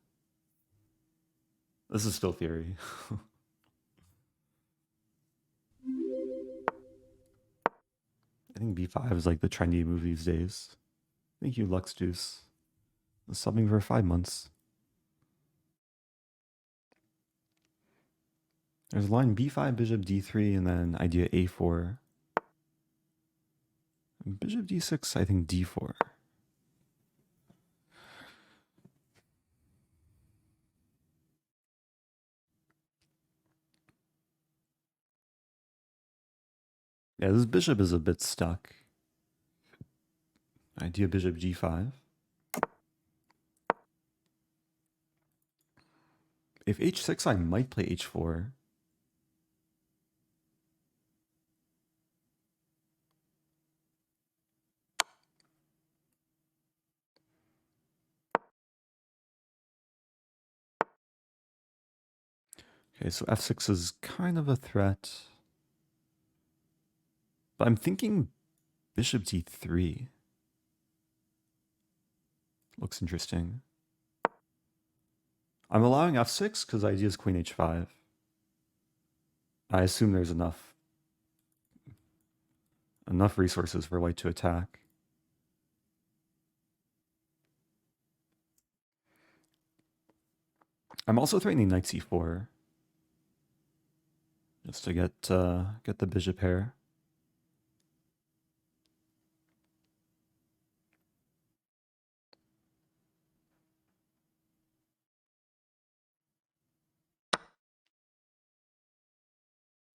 This is still theory. I think b5 is like the trendy move these days. Thank you, Lux Juice. Subbing for 5 months. There's line b5, bishop d3, and then idea a4. Bishop d6, I think d4. Yeah, this bishop is a bit stuck. Idea bishop g5. If h6, I might play h4. Okay, so f6 is kind of a threat. But I'm thinking bishop d3. Looks interesting. I'm allowing f6 because the idea is queen h5. I assume there's enough resources for white to attack. I'm also threatening knight c4 just to get the bishop pair.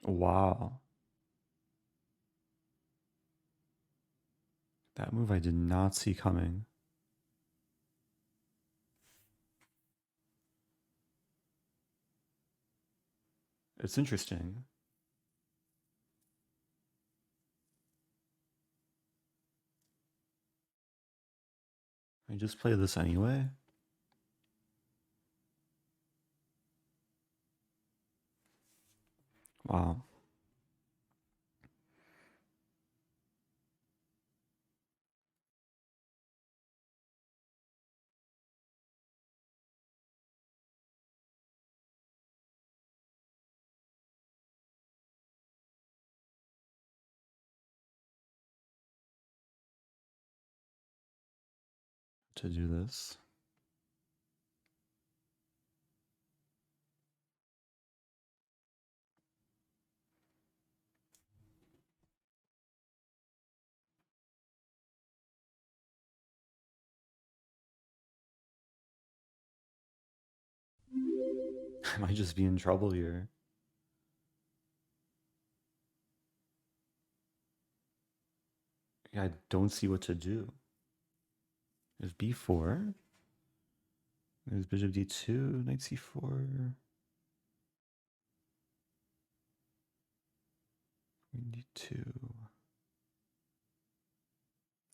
Wow. That move I did not see coming. It's interesting. I just play this anyway. Wow. To do this. I might just be in trouble here. I don't see what to do. There's b4. There's bishop d2, knight c4. Queen d2.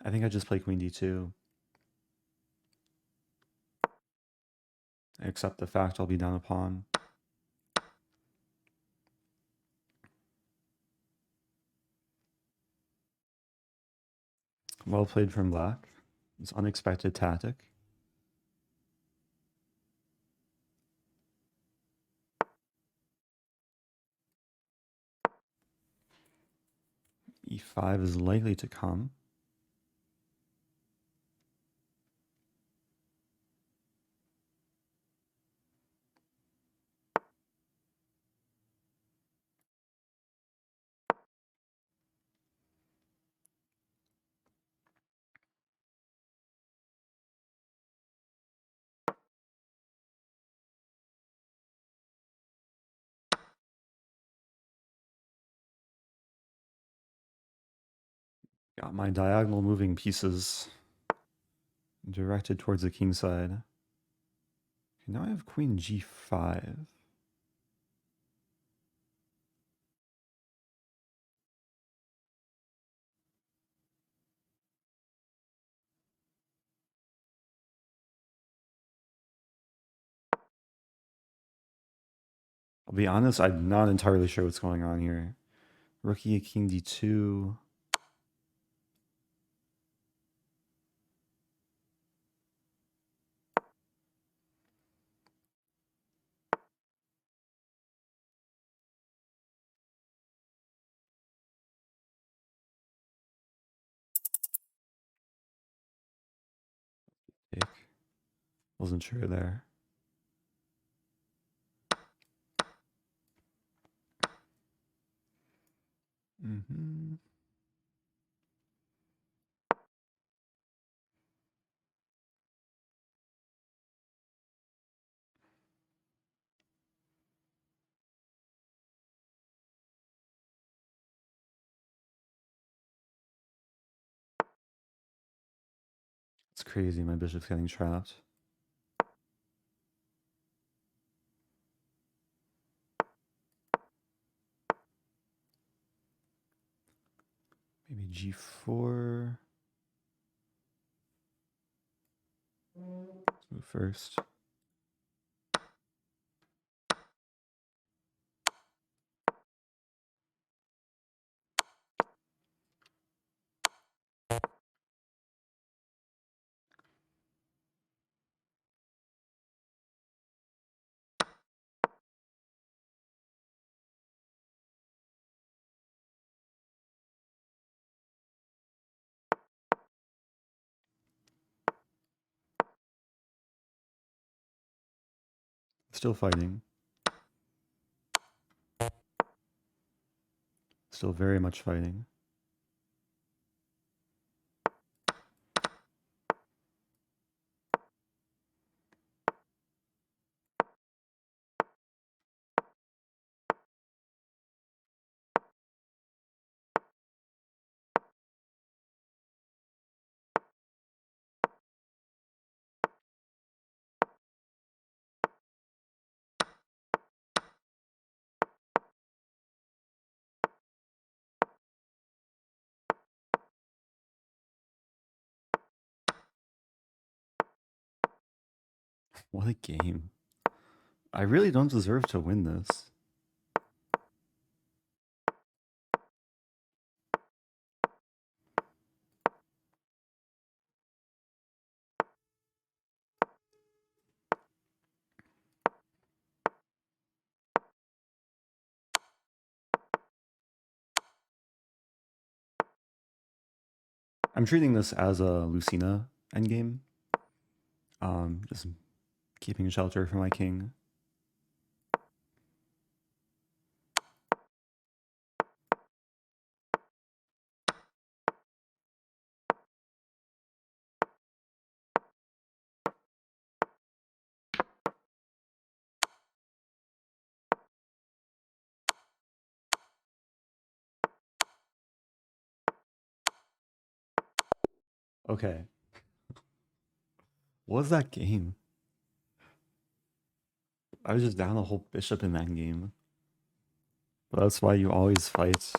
I think I just play queen d2. I accept the fact I'll be down a pawn. Well played from black. It's unexpected tactic. e5 is likely to come. Got my diagonal moving pieces directed towards the king side. Okay, now I have queen g5. I'll be honest, I'm not entirely sure what's going on here. Rookie king d2. Take. Wasn't sure there. Mm-hmm. It's crazy, my bishop's getting trapped. Maybe g4. Let's move first. Still fighting. Still very much fighting. What a game. I really don't deserve to win this. I'm treating this as a Lucina endgame. Just keeping shelter for my king. Okay. What was that game? I was just down a whole bishop in that game. But that's why you always fight.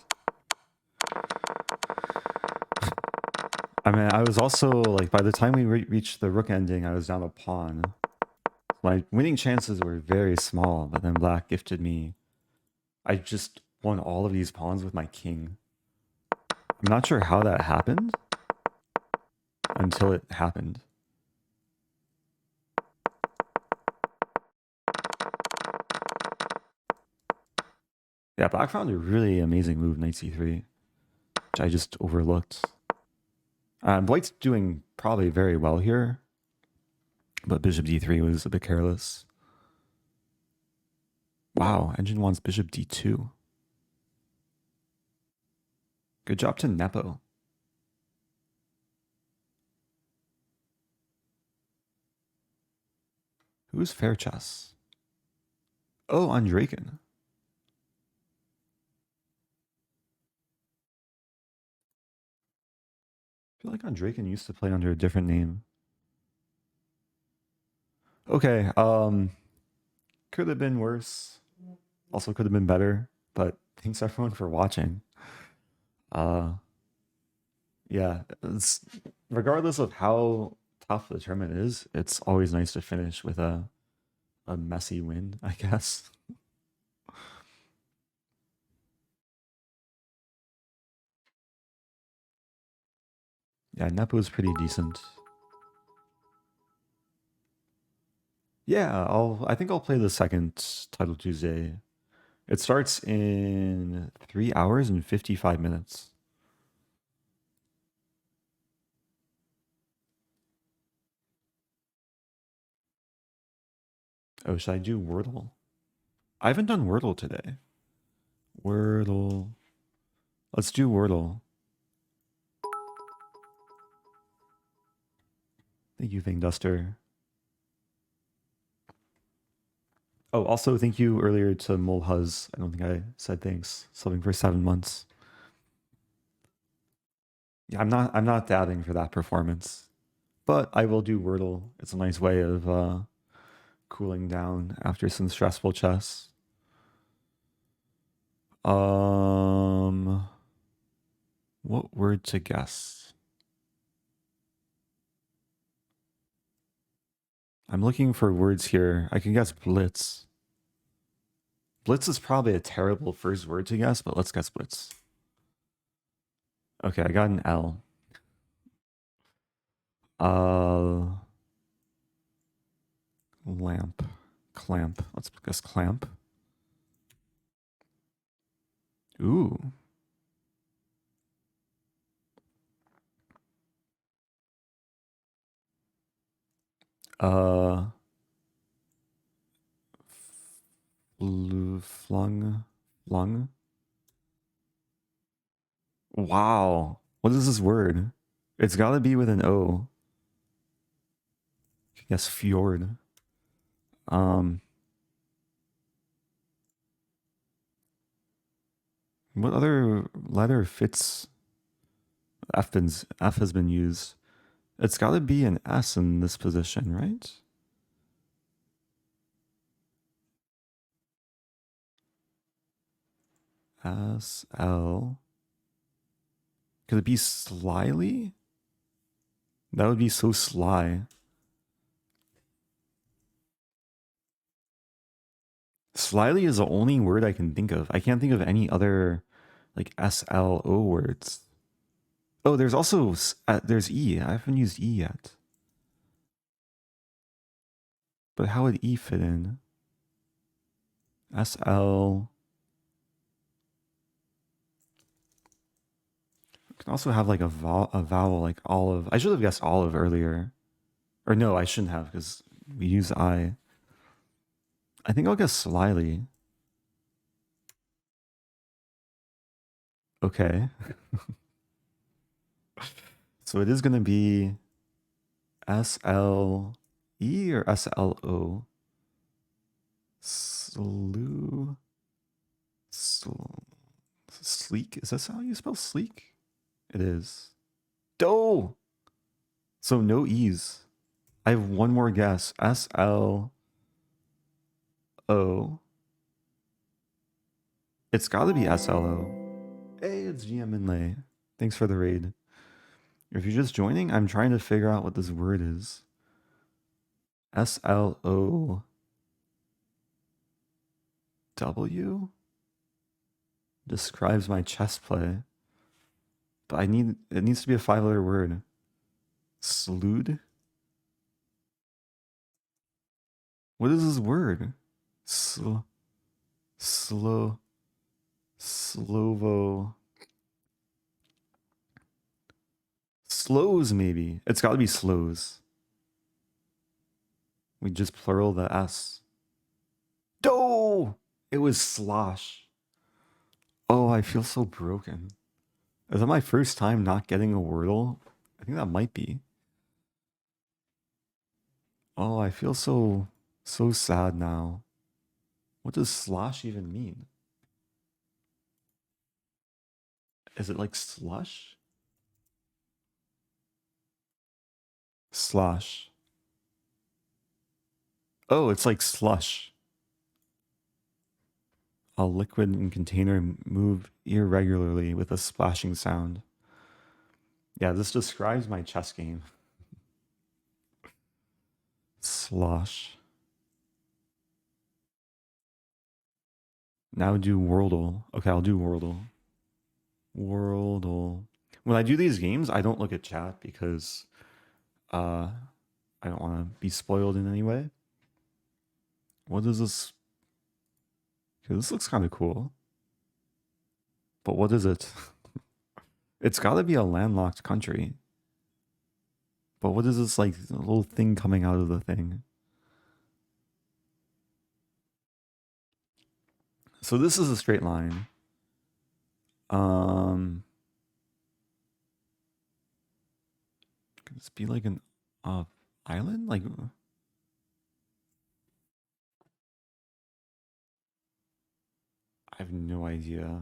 I mean, I was also, like, by the time we reached the rook ending, I was down a pawn. My winning chances were very small, but then black gifted me. I just won all of these pawns with my king. I'm not sure how that happened until it happened. Yeah, black found a really amazing move, knight c3, which I just overlooked. White's doing probably very well here, but bishop d3 was a bit careless. Wow, engine wants bishop d2. Good job to Nepo. Who's fair chess? Oh, Andraken. I feel like Andraken used to play under a different name. Okay, could have been worse. Also could have been better, but thanks everyone for watching. Yeah, regardless of how tough the tournament is, it's always nice to finish with a messy win, I guess. Yeah, Nepo's pretty decent. Yeah, I think I'll play the second Title Tuesday. It starts in 3 hours and 55 minutes. Oh, should I do Wordle? I haven't done Wordle today. Wordle. Let's do Wordle. Thank you, Thing Duster. Oh, also thank you earlier to Mulhuz. I don't think I said thanks. Subbing for 7 months. Yeah, I'm not dabbing for that performance. But I will do Wordle. It's a nice way of cooling down after some stressful chess. What word to guess? I'm looking for words here. I can guess blitz. Blitz is probably a terrible first word to guess, but let's guess blitz. Okay, I got an L. Lamp. Clamp. Let's guess clamp. Ooh. flung. Wow. What is this word? It's gotta be with an O. Yes, fjord. What other letter fits F has been used? It's gotta be an S in this position, right? S, L. Could it be slyly? That would be so sly. Slyly is the only word I can think of. I can't think of any other like SLO words. Oh, there's also there's E. I haven't used E yet. But how would E fit in? SL. Can also have like a vowel like olive. I should have guessed olive earlier. Or no, I shouldn't have because we use I. I think I'll guess slyly. Okay. So it is going to be SLE or SLO? Sleek? Is this how you spell sleek? It is. Doe! So no E's. I have one more guess. SLO. It's got to be SLO. Hey, it's GM Inlay. Thanks for the raid. If you're just joining, I'm trying to figure out what this word is. SLOW describes my chess play. But it needs to be a 5-letter word. Slewed? What is this word? Slovo. Slows, maybe. It's got to be slows. We just plural the S. Doe! It was slosh. Oh, I feel so broken. Is that my first time not getting a Wordle? I think that might be. Oh, I feel so sad now. What does slosh even mean? Is it like slush? Slosh. Oh, it's like slush. A liquid in container move irregularly with a splashing sound. Yeah, this describes my chess game. Slosh. Now do Worldle. Okay, I'll do Worldle. Worldle. When I do these games, I don't look at chat because I don't want to be spoiled in any way. What is this? Okay, this looks kind of cool. But what is it? It's got to be a landlocked country. But what is this like little thing coming out of the thing? So this is a straight line. Could this be like an island? Like I have no idea.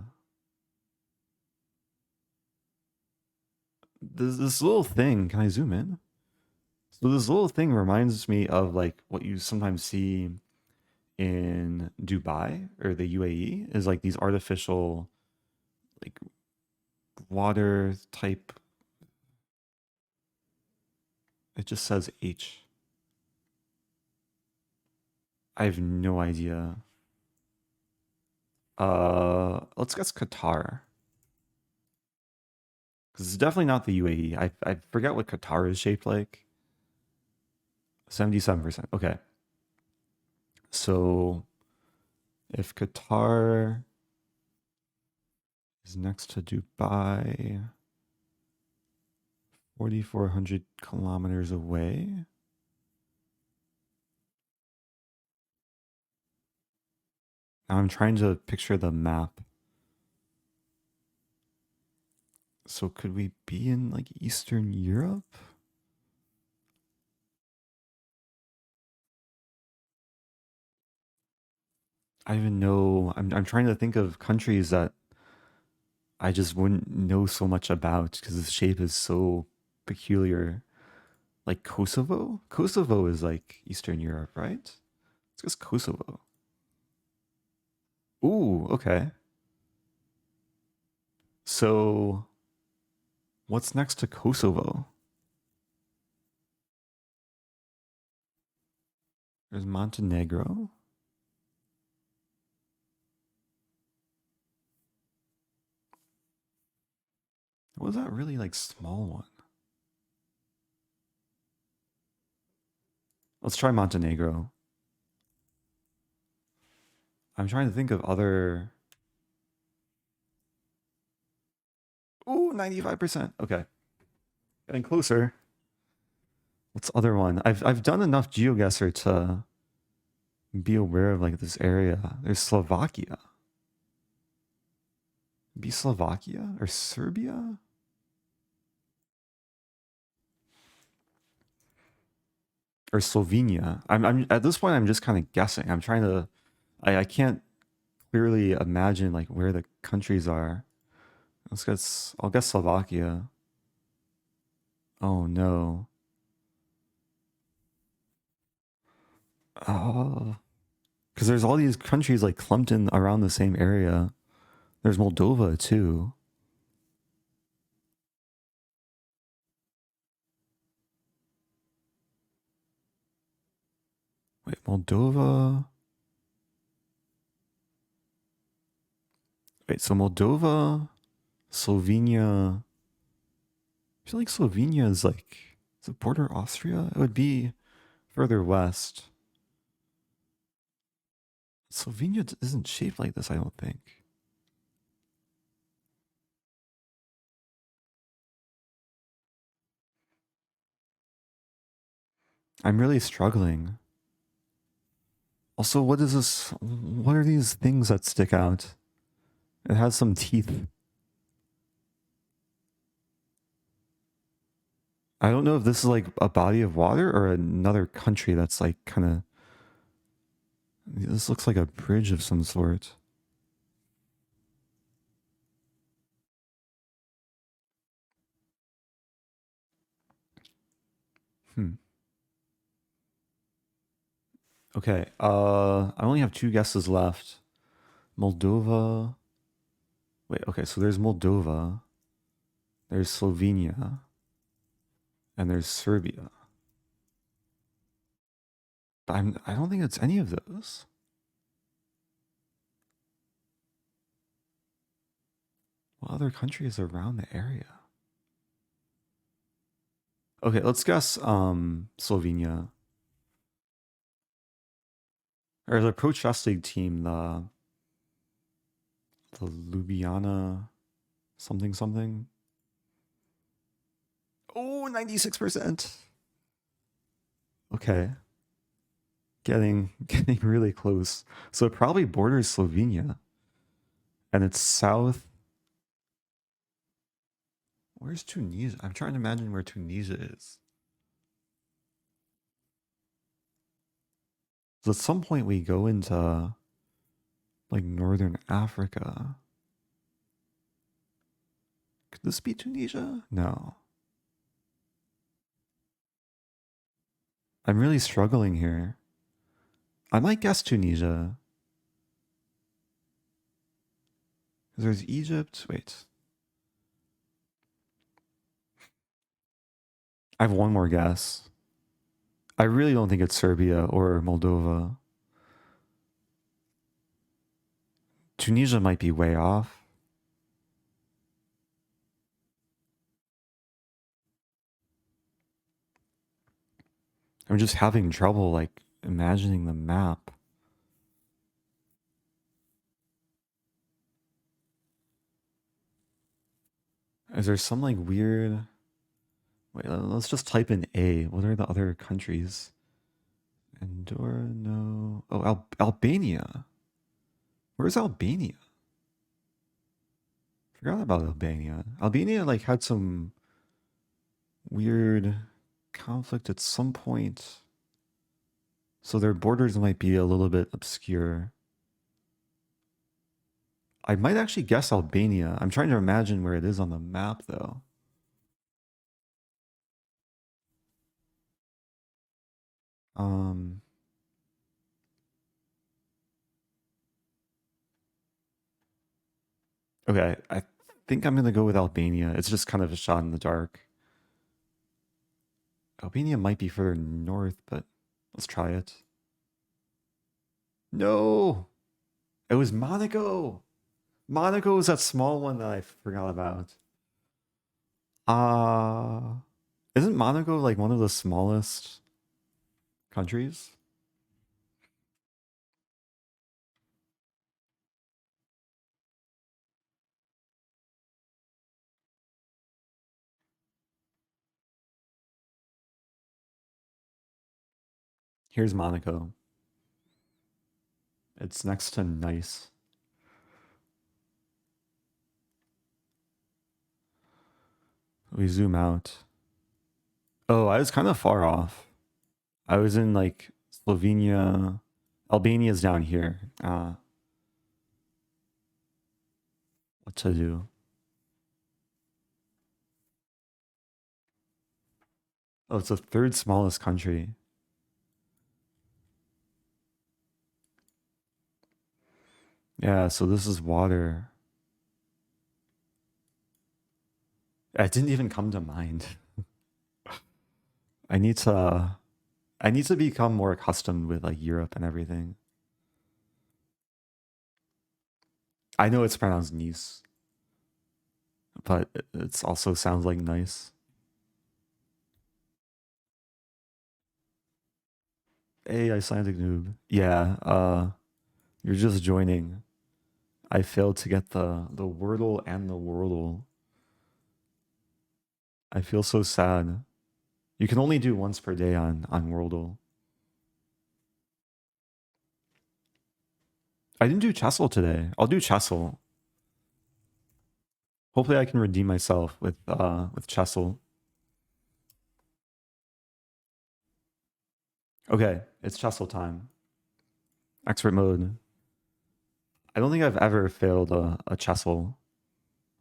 This little thing, can I zoom in? So this little thing reminds me of like what you sometimes see in Dubai or the UAE is like these artificial like water type. It just says H. I have no idea. Let's guess Qatar. Because it's definitely not the UAE. I forget what Qatar is shaped like. 77%. Okay. So if Qatar is next to Dubai, 4,400 kilometers away. Now I'm trying to picture the map. So could we be in like Eastern Europe? I even know. I'm trying to think of countries that I just wouldn't know so much about because the shape is so peculiar. Like Kosovo? Kosovo is like Eastern Europe, right? It's just Kosovo. Ooh, okay. So what's next to Kosovo? There's Montenegro. Was that really like small one? Let's try Montenegro. I'm trying to think of other. Ooh, 95%. Okay. Getting closer. What's the other one? I've done enough GeoGuessr to be aware of like this area. There's Slovakia. Be Slovakia or Serbia? Or Slovenia. I'm at this point I'm just kind of guessing. I'm trying to I can't clearly imagine like where the countries are. I'll guess Slovakia. Oh no. Oh, because there's all these countries like clumped in around the same area. There's Moldova too. Wait, Moldova. Wait, so Moldova, Slovenia. I feel like Slovenia is it border Austria? It would be further west. Slovenia isn't shaped like this, I don't think. I'm really struggling. Also, what is this? What are these things that stick out? It has some teeth. I don't know if this is like a body of water or another country that's like kind of. This looks like a bridge of some sort. Hmm. Okay. I only have two guesses left. Moldova. Wait. Okay. So there's Moldova. There's Slovenia. And there's Serbia. But I don't think it's any of those. What other countries around the area? Okay, let's guess Slovenia. Or the Pro Chess League team, the Ljubljana something something. Oh, 96%. Okay. Getting really close. So it probably borders Slovenia. And it's south. Where's Tunisia? I'm trying to imagine where Tunisia is. So at some point we go into like northern Africa. Could this be Tunisia? No. I'm really struggling here. I might guess Tunisia. There's Egypt. Wait. I have one more guess. I really don't think it's Serbia or Moldova. Tunisia might be way off. I'm just having trouble like imagining the map. Is there some like weird? Wait, let's just type in A. What are the other countries? Andorra, no. Oh, Albania. Where's Albania? Forgot about Albania. Albania like had some weird conflict at some point. So their borders might be a little bit obscure. I might actually guess Albania. I'm trying to imagine where it is on the map though. Um Okay, I think I'm gonna go with Albania. It's just kind of a shot in the dark. Albania might be further north, but let's try it. No! It was Monaco! Monaco was that small one that I forgot about. Uh isn't Monaco like one of the smallest countries? Here's Monaco. It's next to Nice. We zoom out. Oh, I was kind of far off. I was in like Slovenia. Albania's down here. What to do? Oh, it's the third smallest country. Yeah, so this is water. It didn't even come to mind. I need to I need to become more accustomed with like Europe and everything. I know it's pronounced Nice, but it's also sounds like nice. Hey, Icelandic noob. Yeah, you're just joining. I failed to get the Wordle and the Worldle. I feel so sad. You can only do once per day on Worldle. I didn't do Chessle today. I'll do Chessle. Hopefully I can redeem myself with Chessle. Okay, it's Chessle time. Expert mode. I don't think I've ever failed a Chessle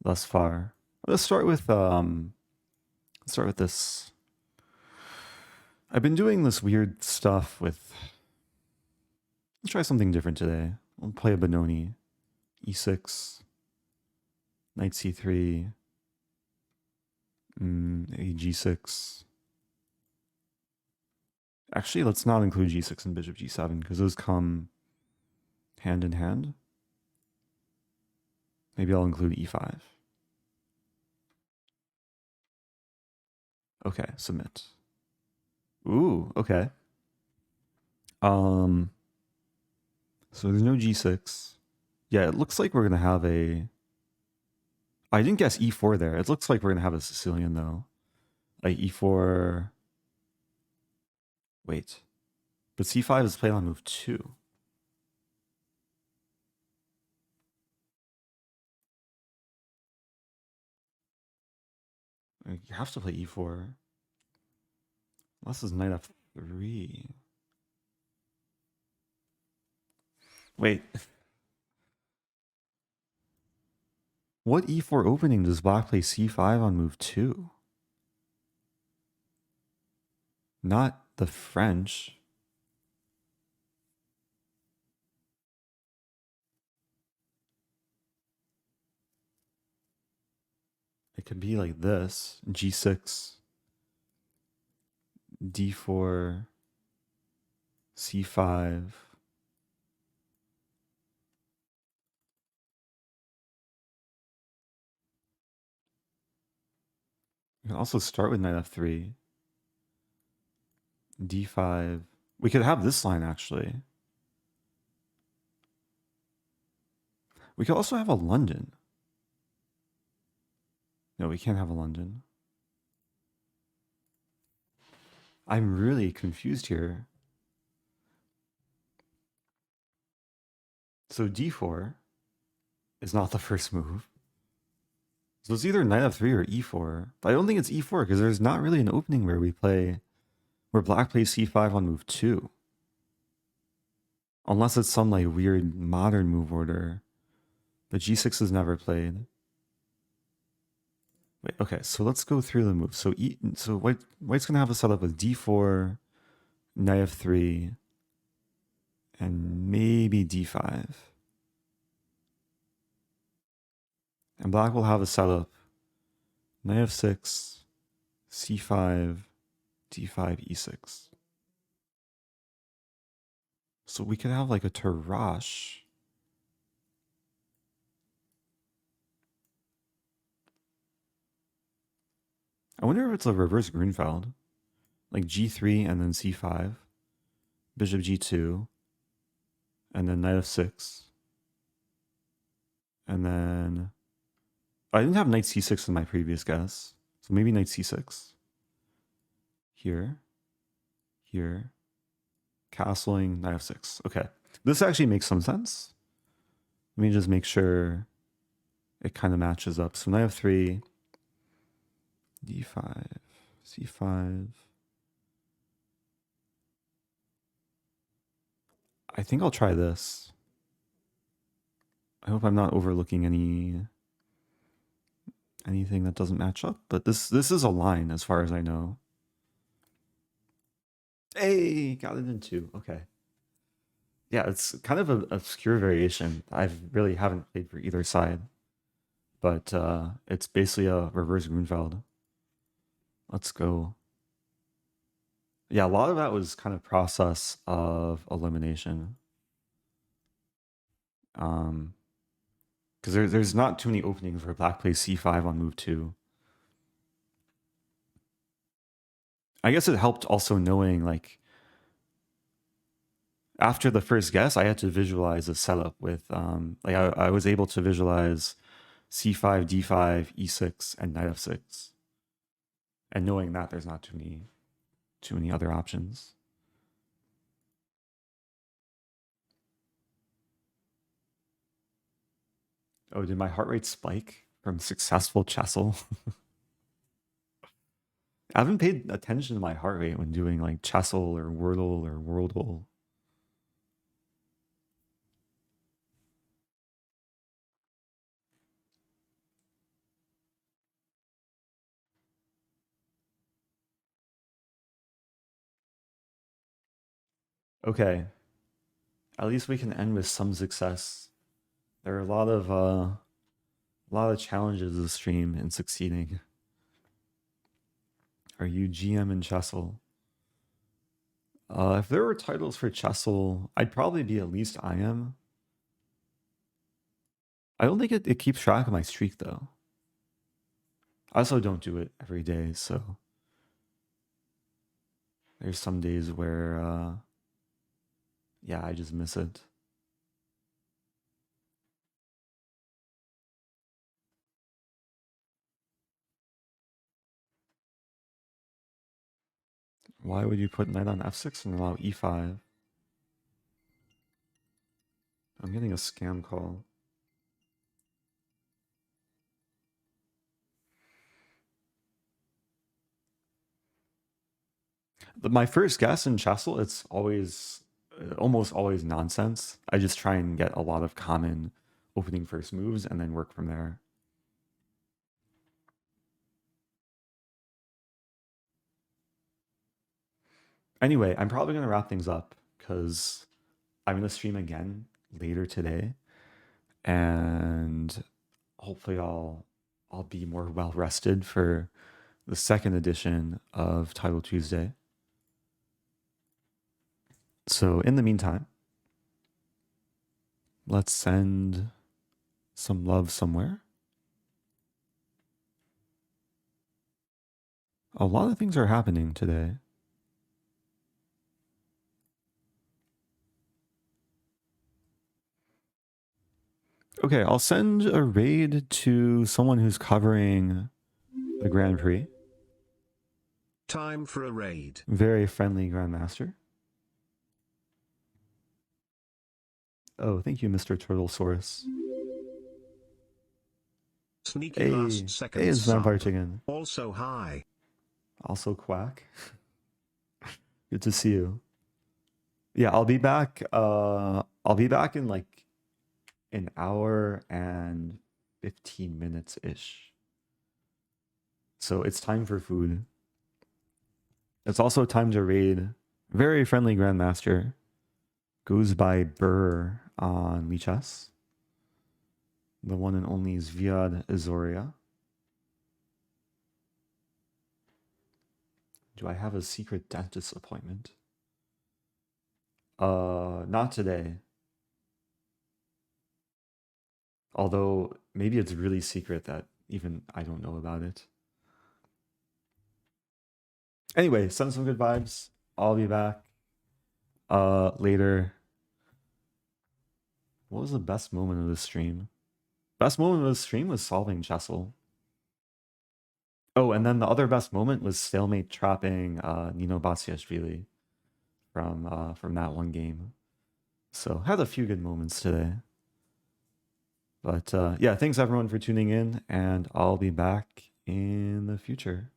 thus far. Let's start with this. I've been doing this weird stuff with. Let's try something different today. We'll play a Benoni. E6. Knight c3. A g6. Actually, let's not include g6 and bishop g7 because those come hand in hand. Maybe I'll include e5. Okay, submit. Ooh, okay. So there's no g6. Yeah, it looks like we're gonna have a. I didn't guess e4 there. It looks like we're gonna have a Sicilian though. Like e4. Wait, but c5 is played on move 2. You have to play e4. Unless it's knight f3. Wait. What e4 opening does black play c5 on move 2? Not the French. It could be like this. G6, D4, C5. We can also start with knight f3. D5. We could have this line actually. We could also have a London. No, we can't have a London. I'm really confused here. So d4 is not the first move. So it's either knight f3 or e4. But I don't think it's e4 because there's not really an opening where black plays c5 on move 2. Unless it's some like weird modern move order. But g6 is never played. Wait, okay, so let's go through the moves. So white's gonna have a setup with d4, knight f3, and maybe d5. And black will have a setup knight f6, c5, d5, e6. So we could have like a Tarrasch. I wonder if it's a reverse Grunfeld. Like g3 and then c5, bishop g2, and then knight f6. And then I didn't have knight c6 in my previous guess. So maybe knight c6. Here. Here. Castling, knight f6. Okay. This actually makes some sense. Let me just make sure it kind of matches up. So knight f3, d5, c5. I think I'll try this. I hope I'm not overlooking anything that doesn't match up, but this is a line as far as I know. Hey, got it in 2. Okay. Yeah, it's kind of an obscure variation. I really haven't played for either side, but it's basically a reverse Grunfeld. Let's go. Yeah, a lot of that was kind of process of elimination. Because there's not too many openings where black plays c5 on move 2. I guess it helped also knowing, like, after the first guess, I had to visualize a setup with, like, I was able to visualize c5, d5, e6, and knight f6. And knowing that there's not too many other options. Oh, did my heart rate spike from successful Chessle? I haven't paid attention to my heart rate when doing like Chessle or Wordle or Worldle. Okay. At least we can end with some success. There are a lot of challenges this stream in succeeding. Are you GM in Chessle? If there were titles for Chessle, I'd probably be at least IM. I don't think it keeps track of my streak though. I also don't do it every day, so there's some days where yeah, I just miss it. Why would you put knight on f6 and allow e5? I'm getting a scam call. My first guess in Chessle, it's almost always nonsense. I just try and get a lot of common opening first moves and then work from there. Anyway, I'm probably going to wrap things up because I'm going to stream again later today, and hopefully I'll be more well rested for the second edition of Title Tuesday. So in the meantime, let's send some love somewhere. A lot of things are happening today. Okay, I'll send a raid to someone who's covering the Grand Prix. Time for a raid. Very friendly Grandmaster. Oh, thank you, Mr. Turtlesaurus. Sneaky Hey, last second hey, it's Vampire sub. Chicken. Also hi. Also Quack. Good to see you. Yeah, I'll be back. I'll be back in like an hour and 15 minutes ish. So it's time for food. It's also time to raid. Very friendly Grandmaster. Goes by Burr on Lichess. The one and only Zviad Azoria. Do I have a secret dentist appointment? Not today. Although maybe it's really secret that even I don't know about it. Anyway, send some good vibes. I'll be back later. What was the best moment of the stream? Best moment of the stream was solving Chessle. Oh, and then the other best moment was stalemate trapping Nino Batsiashvili from that one game. So had a few good moments today. But yeah, thanks everyone for tuning in, and I'll be back in the future.